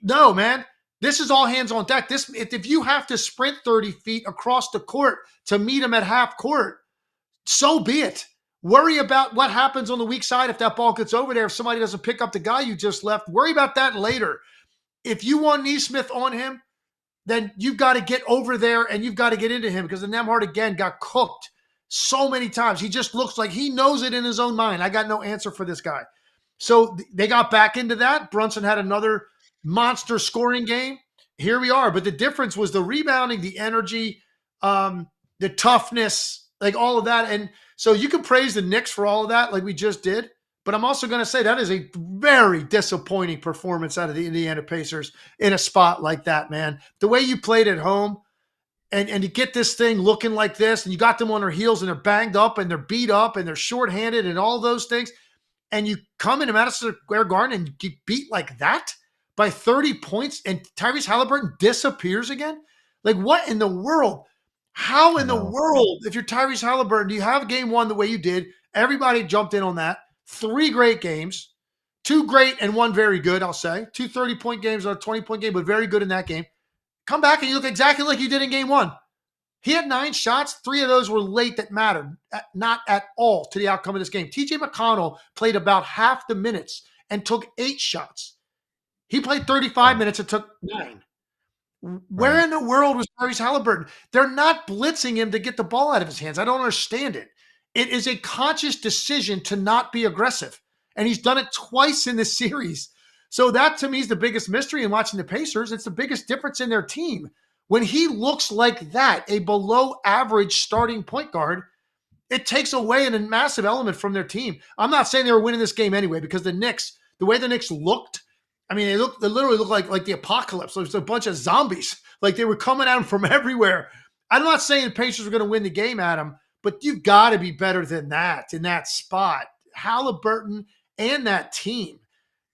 No, man. This is all hands on deck. If you have to sprint 30 feet across the court to meet him at half court, so be it. Worry about what happens on the weak side if that ball gets over there. If somebody doesn't pick up the guy you just left, worry about that later. If you want Nesmith on him, then you've got to get over there and you've got to get into him because the Nembhard, again, got cooked so many times. He just looks like he knows it in his own mind. I got no answer for this guy. So they got back into that. Brunson had another monster scoring game. Here we are. But the difference was the rebounding, the energy, the toughness, like all of that. And so you can praise the Knicks for all of that like we just did. But I'm also going to say that is a very disappointing performance out of the Indiana Pacers in a spot like that, man. The way you played at home and you get this thing looking like this and you got them on their heels and they're banged up and they're beat up and they're shorthanded and all those things. And you come into Madison Square Garden and get beat like that by 30 points and Tyrese Halliburton disappears again? Like what in the world? How in the world, if you're Tyrese Halliburton, do you have game 1 the way you did? Everybody jumped in on that. 3 great games, 2 great and 1 very good, I'll say. 2 30-point games or a 20-point game, but very good in that game. Come back and you look exactly like you did in game 1. He had 9 shots. 3 of those were late that mattered, not at all to the outcome of this game. TJ McConnell played about half the minutes and took 8 shots. He played 35 minutes and took 9. Where in the world was Tyrese Halliburton? They're not blitzing him to get the ball out of his hands. I don't understand it. It is a conscious decision to not be aggressive. And he's done it twice in this series. So that to me is the biggest mystery in watching the Pacers. It's the biggest difference in their team. When he looks like that, a below average starting point guard, it takes away a massive element from their team. I'm not saying they were winning this game anyway, because the Knicks, the way the Knicks looked, I mean, they literally looked like the apocalypse. It was a bunch of zombies. Like they were coming at them from everywhere. I'm not saying the Pacers were going to win the game, Adam, but you've got to be better than that in that spot. Halliburton and that team.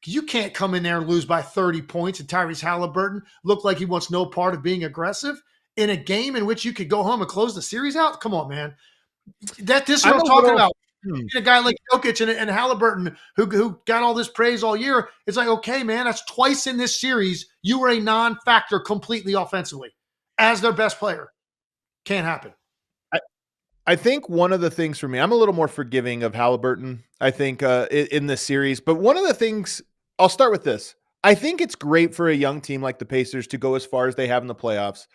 You can't come in there and lose by 30 points and Tyrese Halliburton look like he wants no part of being aggressive in a game in which you could go home and close the series out. Come on, man. This is what I'm talking about. A guy like Jokic and Halliburton who got all this praise all year, it's like, okay, man, that's twice in this series you were a non-factor completely offensively as their best player. Can't happen. I think one of the things for me, I'm a little more forgiving of Halliburton, I think, in this series. But one of the things, I'll start with this. I think it's great for a young team like the Pacers to go as far as they have in the playoffs,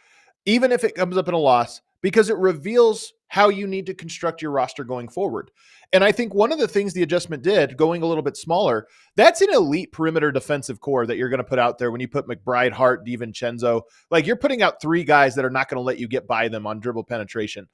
even if it comes up in a loss, because it reveals how you need to construct your roster going forward. And I think one of the things the adjustment did, going a little bit smaller, that's an elite perimeter defensive core that you're going to put out there when you put McBride, Hart, DiVincenzo. Like you're putting out three guys that are not going to let you get by them on dribble penetration.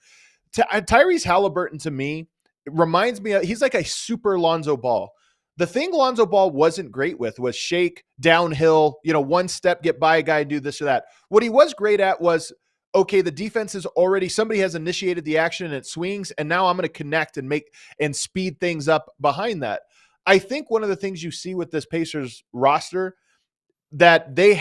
Tyrese Halliburton, to me, reminds me of, he's like a super Lonzo Ball. The thing Lonzo Ball wasn't great with was shake, downhill, one step, get by a guy, do this or that. What he was great at was, okay, the defense is already, somebody has initiated the action and it swings, and now I'm going to connect and speed things up behind that. I think one of the things you see with this Pacers roster that they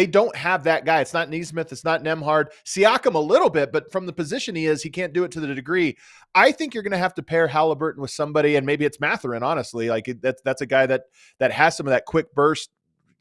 don't have that guy. It's not Nesmith. It's not Nembhard. Siakam a little bit, but from the position he is, he can't do it to the degree. I think you're going to have to pair Halliburton with somebody, and maybe it's Mathurin, honestly. Like that's a guy that has some of that quick burst,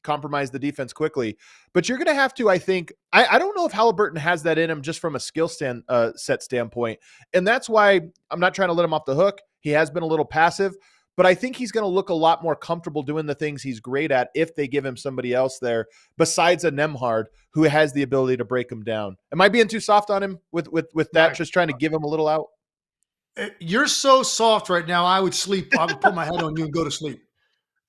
compromise the defense quickly. But you're going to have to, I think, I don't know if Halliburton has that in him just from a skill set standpoint. And that's why I'm not trying to let him off the hook. He has been a little passive. But I think he's going to look a lot more comfortable doing the things he's great at if they give him somebody else there besides a Nembhard who has the ability to break him down. Am I being too soft on him with that? Right. Just trying to give him a little out? You're so soft right now. I would sleep. I would put my head on you and go to sleep.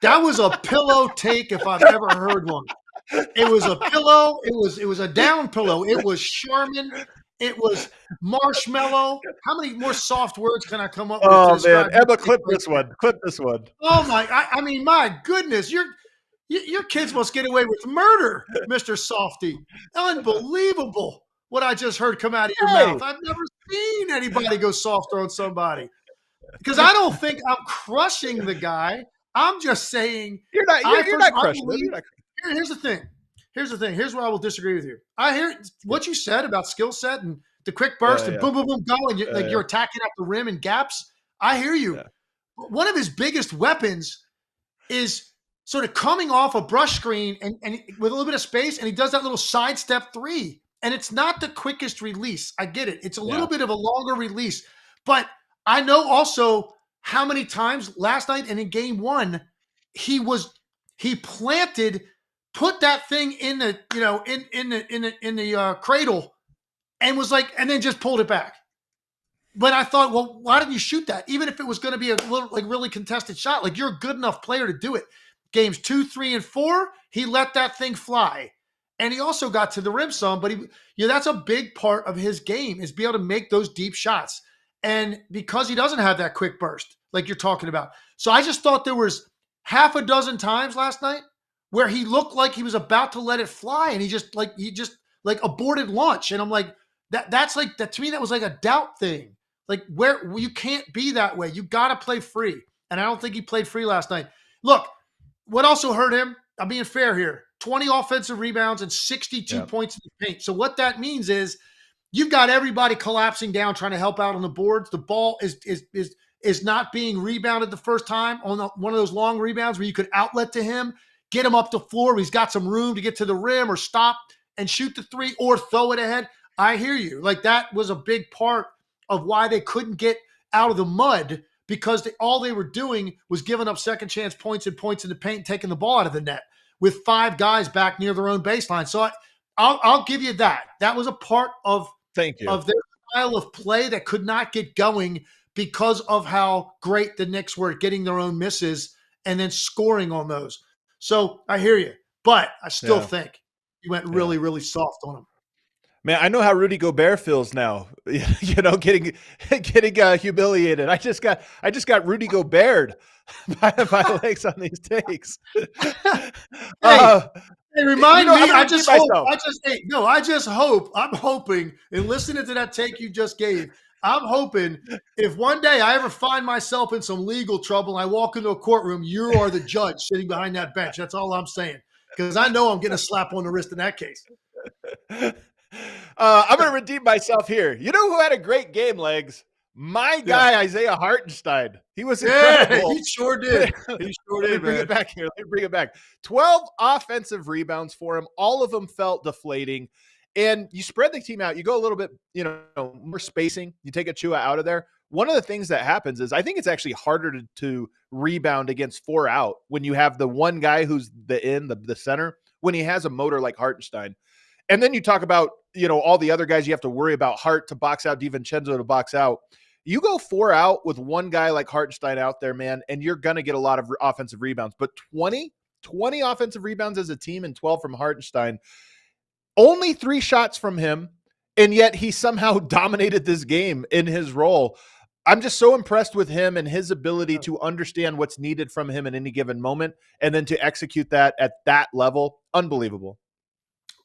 That was a pillow take if I've ever heard one. It was a pillow. It was a down pillow. It was Charmin. It was marshmallow. How many more soft words can I come up with? Oh, man. Emma, clip this one. Clip this one. Oh, I mean, my goodness. Your kids must get away with murder, Mr. Softy. Unbelievable what I just heard come out of your mouth. I've never seen anybody go softer on somebody. Because I don't think I'm crushing the guy. I'm just saying. You're not crushing him. Here's the thing. Here's where I will disagree with you. I hear what you said about skill set and the quick burst and boom, boom, boom, go, and you're attacking at the rim and gaps. I hear you. Yeah. One of his biggest weapons is sort of coming off a brush screen and with a little bit of space, and he does that little sidestep three. And it's not the quickest release. I get it. It's a little bit of a longer release. But I know also how many times last night and in game one, he planted – put that thing in the, in the cradle and was like, and then just pulled it back. But I thought, well, why didn't you shoot that? Even if it was going to be a little, like really contested shot, like you're a good enough player to do it. Games 2, 3, and 4, he let that thing fly. And he also got to the rim some, but that's a big part of his game is be able to make those deep shots. And because he doesn't have that quick burst, like you're talking about. So I just thought there was half a dozen times last night where he looked like he was about to let it fly, and he just aborted launch. And I'm like, that's like that to me. That was like a doubt thing. Like where you can't be that way. You got to play free, and I don't think he played free last night. Look, what also hurt him? I'm being fair here. 20 offensive rebounds and 62 points in the paint. So what that means is you've got everybody collapsing down trying to help out on the boards. The ball is not being rebounded the first time on one of those long rebounds where you could outlet to him. Get him up the floor where he's got some room to get to the rim or stop and shoot the three or throw it ahead. I hear you. Like that was a big part of why they couldn't get out of the mud because all they were doing was giving up second chance points in the paint and taking the ball out of the net with 5 guys back near their own baseline. So I'll give you that. That was a part of Thank you. their style of play that could not get going because of how great the Knicks were at getting their own misses and then scoring on those. So I hear you, but I still think you went really, really soft on them. Man, I know how Rudy Gobert feels now. Getting humiliated. I just got Rudy Gobert by legs on these takes. Hey, remind me. I'm hoping, and listening to that take you just gave, I'm hoping if one day I ever find myself in some legal trouble and I walk into a courtroom, you are the judge sitting behind that bench. That's all I'm saying. Because I know I'm getting a slap on the wrist in that case. I'm going to redeem myself here. You know who had a great game, Legs? My guy, Isaiah Hartenstein. He was incredible. He sure did. Let me bring it back. 12 offensive rebounds for him. All of them felt deflating. And you spread the team out. You go a little bit, more spacing. You take Achua out of there. One of the things that happens is I think it's actually harder to rebound against 4 out when you have the one guy who's the center, when he has a motor like Hartenstein. And then you talk about, all the other guys you have to worry about, Hart to box out, DiVincenzo to box out. You go 4 out with one guy like Hartenstein out there, man, and you're going to get a lot of offensive rebounds. But 20 offensive rebounds as a team and 12 from Hartenstein, only 3 shots from him, and yet he somehow dominated this game in his role. I'm just so impressed with him and his ability to understand what's needed from him in any given moment and then to execute that at that level. Unbelievable.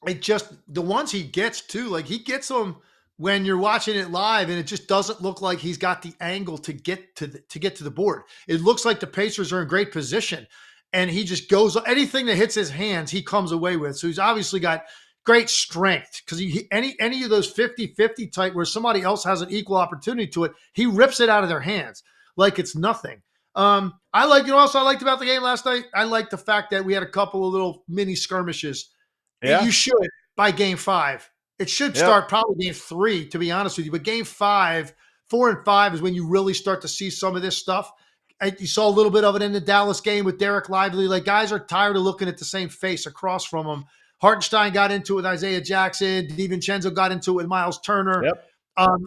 The ones he gets too, like he gets them when you're watching it live and it just doesn't look like he's got the angle to get to the board. It looks like the Pacers are in great position and he just goes, anything that hits his hands, he comes away with. So he's obviously got great strength because any of those 50-50 type where somebody else has an equal opportunity to it, he rips it out of their hands like it's nothing. I liked about the game last night. I liked the fact that we had a couple of little mini skirmishes. Yeah. You should by game 5. It should start probably game 3, to be honest with you. But game 5, 4 and 5 is when you really start to see some of this stuff. You saw a little bit of it in the Dallas game with Derek Lively. Like, guys are tired of looking at the same face across from them. Hartenstein got into it with Isaiah Jackson. DiVincenzo got into it with Miles Turner. Yep.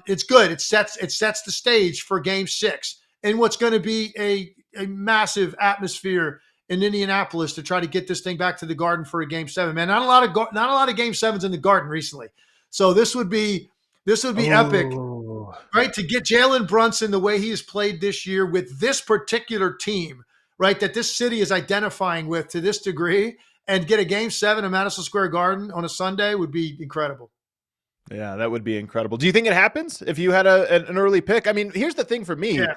It's good. It sets the stage for game 6 and what's going to be a massive atmosphere in Indianapolis to try to get this thing back to the Garden for a game 7. Man, not a lot of game 7s in the Garden recently. So this would be epic, right? To get Jalen Brunson the way he has played this year with this particular team, right? That this city is identifying with to this degree, and get a game 7 in Madison Square Garden on a Sunday would be incredible. Yeah, that would be incredible. Do you think it happens if you had an early pick? I mean, here's the thing for me. Yeah.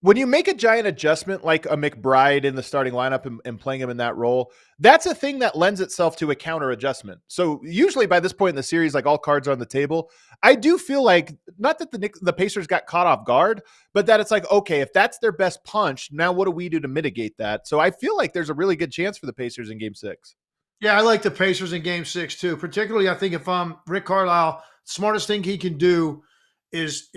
When you make a giant adjustment like a McBride in the starting lineup and playing him in that role, that's a thing that lends itself to a counter adjustment. So usually by this point in the series, like all cards are on the table, I do feel like not that the Pacers got caught off guard, but that it's like, okay, if that's their best punch, now what do we do to mitigate that? So I feel like there's a really good chance for the Pacers in game 6. Yeah, I like the Pacers in game 6 too. Particularly, I think if I'm Rick Carlisle, smartest thing he can do is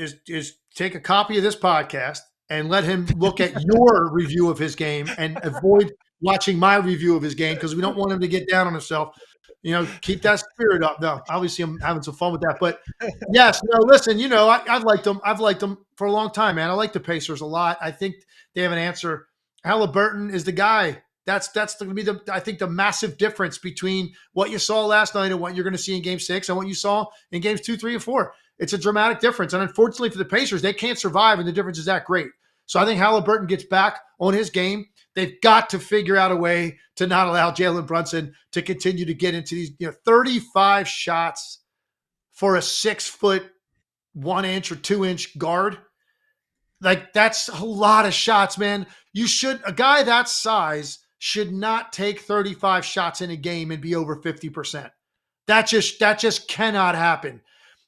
take a copy of this podcast and let him look at your review of his game and avoid watching my review of his game because we don't want him to get down on himself. Keep that spirit up. No, obviously I'm having some fun with that. But yes, no, listen, I've liked them. I've liked them for a long time, man. I like the Pacers a lot. I think they have an answer. Halliburton is the guy. That's going to be I think the massive difference between what you saw last night and what you're going to see in game 6 and what you saw in games 2, 3, and 4. It's a dramatic difference. And unfortunately for the Pacers, they can't survive, and the difference is that great. So I think Halliburton gets back on his game. They've got to figure out a way to not allow Jalen Brunson to continue to get into these 35 shots for a 6-foot, 1-inch or 2-inch guard. Like, that's a lot of shots, man. A guy that size should not take 35 shots in a game and be over 50%. That just cannot happen.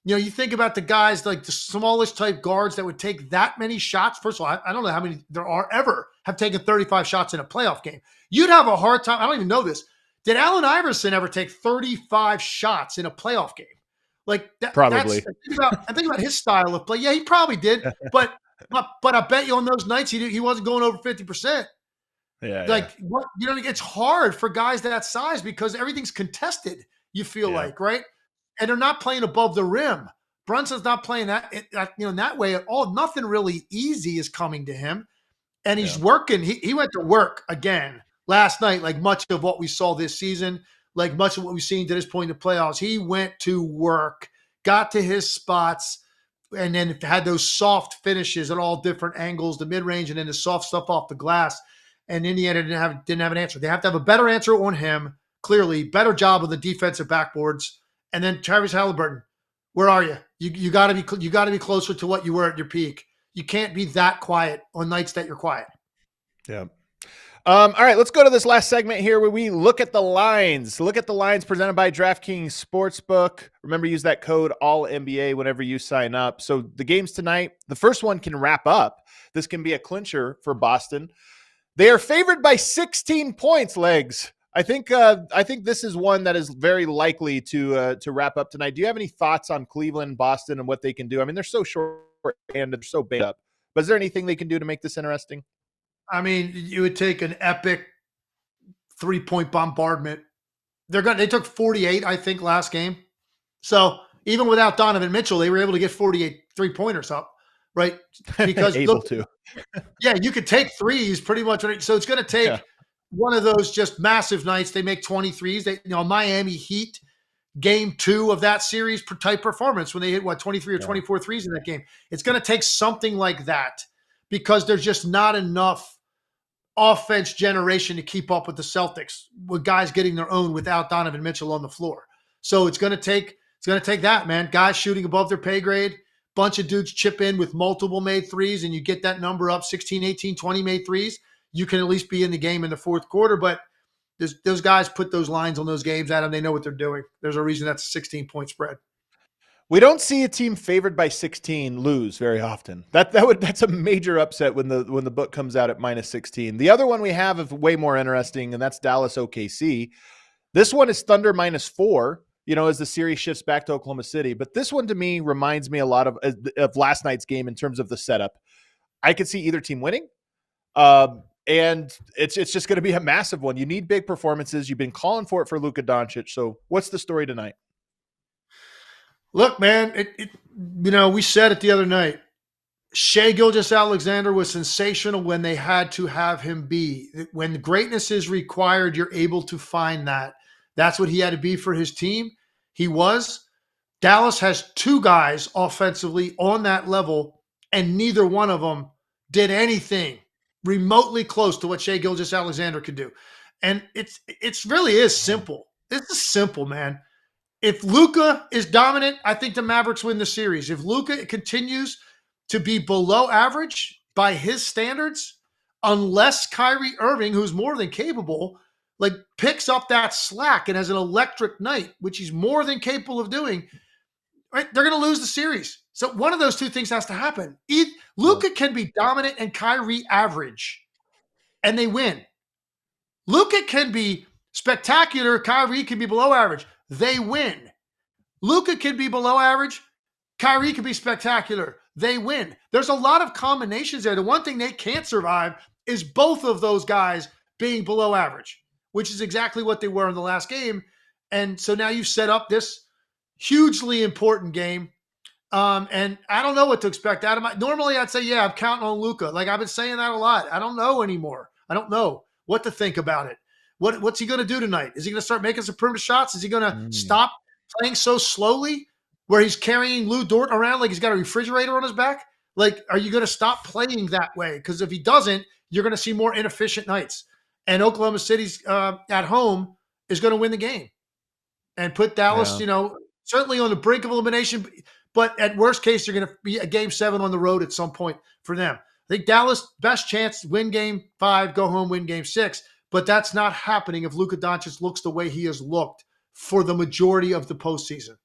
You think about the guys like the smallest type guards that would take that many shots. First of all, I don't know how many there are ever have taken 35 shots in a playoff game. You'd have a hard time. I don't even know this. Did Allen Iverson ever take 35 shots in a playoff game? Like that, probably. I think about his style of play. Yeah, he probably did. But I bet you on those nights he wasn't going over 50%. Yeah. Like what? It's hard for guys that size because everything's contested. you feel Yeah. like, right? And they're not playing above the rim. Brunson's not playing in that way at all. Nothing really easy is coming to him. And he's working. He went to work again last night, like much of what we saw this season, like much of what we've seen to this point in the playoffs. He went to work, got to his spots, and then had those soft finishes at all different angles, the mid-range, and then the soft stuff off the glass. And Indiana didn't have an answer. They have to have a better answer on him, clearly. Better job of the defensive backboards. And then Tyrese Halliburton, where are you? You got to be closer to what you were at your peak. You can't be that quiet on nights that you're quiet. Yeah. All right, let's go to this last segment here where we look at the lines. Look at the lines presented by DraftKings Sportsbook. Remember, use that code ALLNBA whenever you sign up. So the games tonight, the first one can wrap up. This can be a clincher for Boston. They are favored by 16 points, Legs. I think this is one that is very likely to wrap up tonight. Do you have any thoughts on Cleveland, Boston, and what they can do? I mean, they're so short and they're so big up. But is there anything they can do to make this interesting? I mean, you would take an epic 3-point bombardment. They took 48, I think, last game. So even without Donovan Mitchell, they were able to get 48 3-pointers up, right? Because you could take threes pretty much. So it's going to take one of those just massive nights. They make 23s. Miami Heat game 2 of that series per type performance when they hit 23 or 24 threes in that game. It's going to take something like that because there's just not enough offense generation to keep up with the Celtics with guys getting their own without Donovan Mitchell on the floor. So it's going to take that, man. Guys shooting above their pay grade, bunch of dudes chip in with multiple made threes, and you get that number up 16, 18, 20 made threes. You can at least be in the game in the fourth quarter, but those guys put those lines on those games, Adam. They know what they're doing. There's a reason that's a 16-point spread. We don't see a team favored by 16 lose very often. That's a major upset when the book comes out at minus 16. The other one we have is way more interesting, and that's Dallas OKC. This one is Thunder minus 4, as the series shifts back to Oklahoma City. But this one to me reminds me a lot of last night's game in terms of the setup. I could see either team winning. And it's just going to be a massive one. You need big performances. You've been calling for it for Luka Doncic. So what's the story tonight? Look, man, we said it the other night. Shai Gilgeous-Alexander was sensational when they had to have him be. When greatness is required, you're able to find that. That's what he had to be for his team. He was. Dallas has 2 guys offensively on that level, and neither one of them did anything remotely close to what Shai Gilgeous-Alexander could do. And it's really is simple. This is simple, man. If Luka is dominant, I think the Mavericks win the series. If Luka continues to be below average by his standards, unless Kyrie Irving, who's more than capable, picks up that slack and has an electric night, which he's more than capable of doing, right? They're going to lose the series. So one of those 2 things has to happen. Luka can be dominant and Kyrie average, and they win. Luka can be spectacular. Kyrie can be below average. They win. Luka can be below average. Kyrie can be spectacular. They win. There's a lot of combinations there. The one thing they can't survive is both of those guys being below average, which is exactly what they were in the last game. And so now you've set up this hugely important game. And I don't know what to expect out of normally I'd say, I'm counting on Luka. I've been saying that a lot. I don't know anymore. I don't know what to think about it. What's he going to do tonight? Is he going to start making some perimeter shots? Is he going to stop playing so slowly where he's carrying Lou Dort around like he's got a refrigerator on his back? Are you going to stop playing that way? Because if he doesn't, you're going to see more inefficient nights. And Oklahoma City's at home is going to win the game and put Dallas, certainly on the brink of elimination. But at worst case, you're going to be a game 7 on the road at some point for them. I think Dallas, best chance, win game 5, go home, win game 6. But that's not happening if Luka Doncic looks the way he has looked for the majority of the postseason.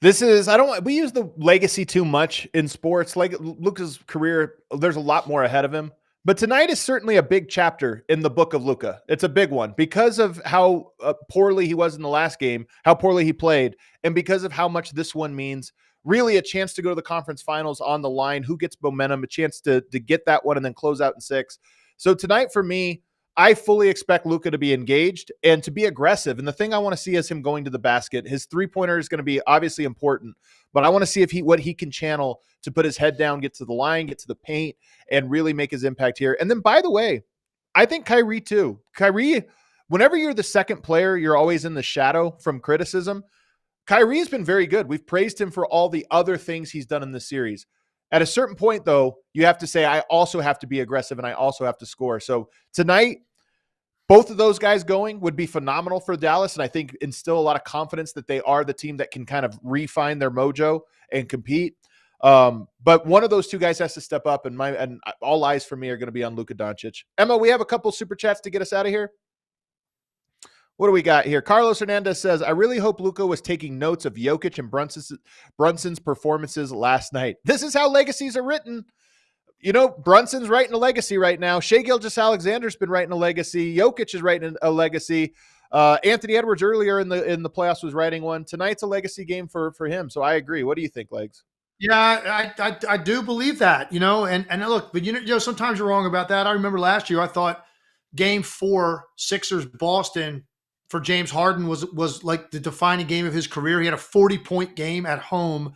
We use the legacy too much in sports. Like Luka's career, there's a lot more ahead of him. But tonight is certainly a big chapter in the book of Luka. It's a big one because of how poorly he was in the last game, how poorly he played, and because of how much this one means. Really a chance to go to the conference finals on the line. Who gets momentum, a chance to get that one and then close out in 6. So tonight for me, I fully expect Luka to be engaged and to be aggressive. And the thing I want to see is him going to the basket. His three-pointer is going to be obviously important, but I want to see what he can channel to put his head down, get to the line, get to the paint, and really make his impact here. And then, by the way, I think Kyrie too. Kyrie, whenever you're the second player, you're always in the shadow from criticism. Kyrie's been very good. We've praised him for all the other things he's done in the series. At a certain point, though, you have to say, I also have to be aggressive and I also have to score. So tonight, both of those guys going would be phenomenal for Dallas, and I think instill a lot of confidence that they are the team that can kind of refine their mojo and compete. But one of those two guys has to step up, and all eyes for me are going to be on Luka Doncic. Emma, we have a couple super chats to get us out of here. What do we got here? Carlos Hernandez says, I really hope Luka was taking notes of Jokic and Brunson's performances last night. This is how legacies are written. You know, Brunson's writing a legacy right now. Shai Gilgeous-Alexander's been writing a legacy. Jokic is writing a legacy. Anthony Edwards earlier in the playoffs was writing one. Tonight's a legacy game for him. So I agree. What do you think, Legs? Yeah, I do believe that, and look, but sometimes you're wrong about that. I remember last year I thought Game 4, Sixers Boston for James Harden was like the defining game of his career. He had a 40-point game at home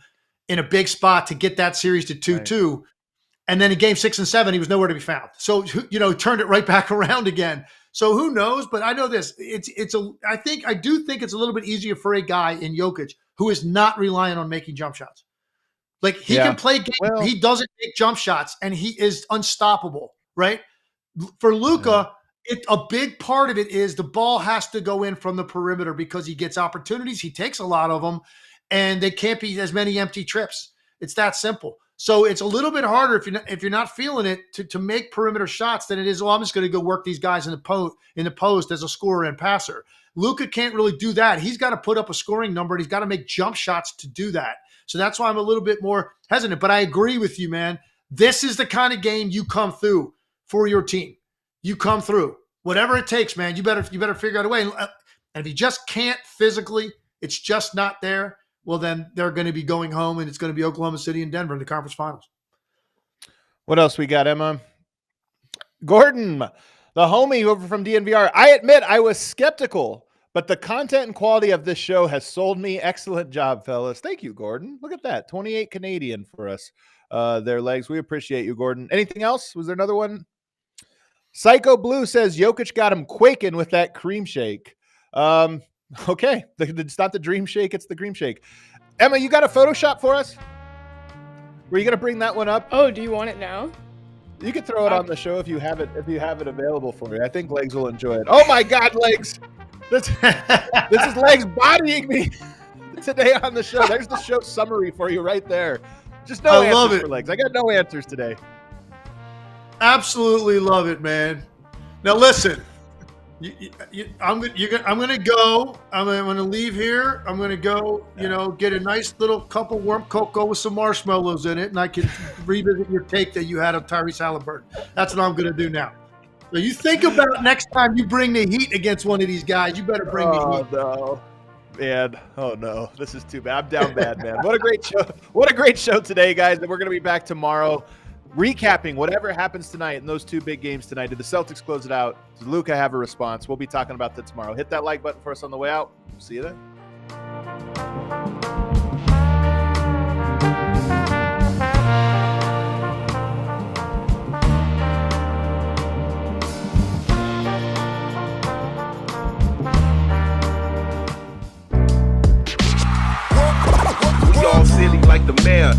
in a big spot to get that series to 2-2. Right. And then in Game 6 and 7, he was nowhere to be found. So, turned it right back around again. So who knows? But I know this. I do think it's a little bit easier for a guy in Jokic who is not relying on making jump shots. Like he can play game. Well, he doesn't make jump shots, and he is unstoppable, right? For Luka, a big part of it is the ball has to go in from the perimeter because he gets opportunities. He takes a lot of them, and they can't be as many empty trips. It's that simple. So it's a little bit harder if you're not feeling it to make perimeter shots than it is. I'm just going to go work these guys in the post as a scorer and passer. Luka can't really do that. He's got to put up a scoring number, and he's got to make jump shots to do that. So that's why I'm a little bit more hesitant. But I agree with you, man. This is the kind of game you come through for your team. You come through. Whatever it takes, man, you better figure out a way. And if you just can't physically, it's just not there, well, then they're going to be going home, and it's going to be Oklahoma City and Denver in the conference finals. What else we got, Emma? Gordon, the homie over from DNVR. I admit I was skeptical, but the content and quality of this show has sold me. Excellent job, fellas. Thank you, Gordon. Look at that. 28 Canadian for us. Their Legs. We appreciate you, Gordon. Anything else? Was there another one? Psycho Blue says Jokic got him quaking with that cream shake. Okay. It's not the dream shake. It's the cream shake. Emma, you got a Photoshop for us? Were you going to bring that one up? Oh, do you want it now? You could throw it on the show if you have it available for you. I think Legs will enjoy it. Oh my God, Legs. This is Legs bodying me today on the show. There's the show summary for you right there. Just no answers for Legs. I got no answers today. Absolutely love it, man. Now listen, I'm going to go. I'm going to leave here. I'm going to go, get a nice little cup of warm cocoa with some marshmallows in it, and I can revisit your take that you had on Tyrese Halliburton. That's what I'm going to do now. So you think about next time you bring the heat against one of these guys, you better bring the heat. No. Man, oh no, this is too bad. I'm down bad, man. What a great show. What a great show today, guys. And we're going to be back tomorrow recapping whatever happens tonight in those two big games tonight. Did the Celtics close it out? Does Luka have a response? We'll be talking about that tomorrow. Hit that like button for us on the way out. See you then. We all silly like the mayor.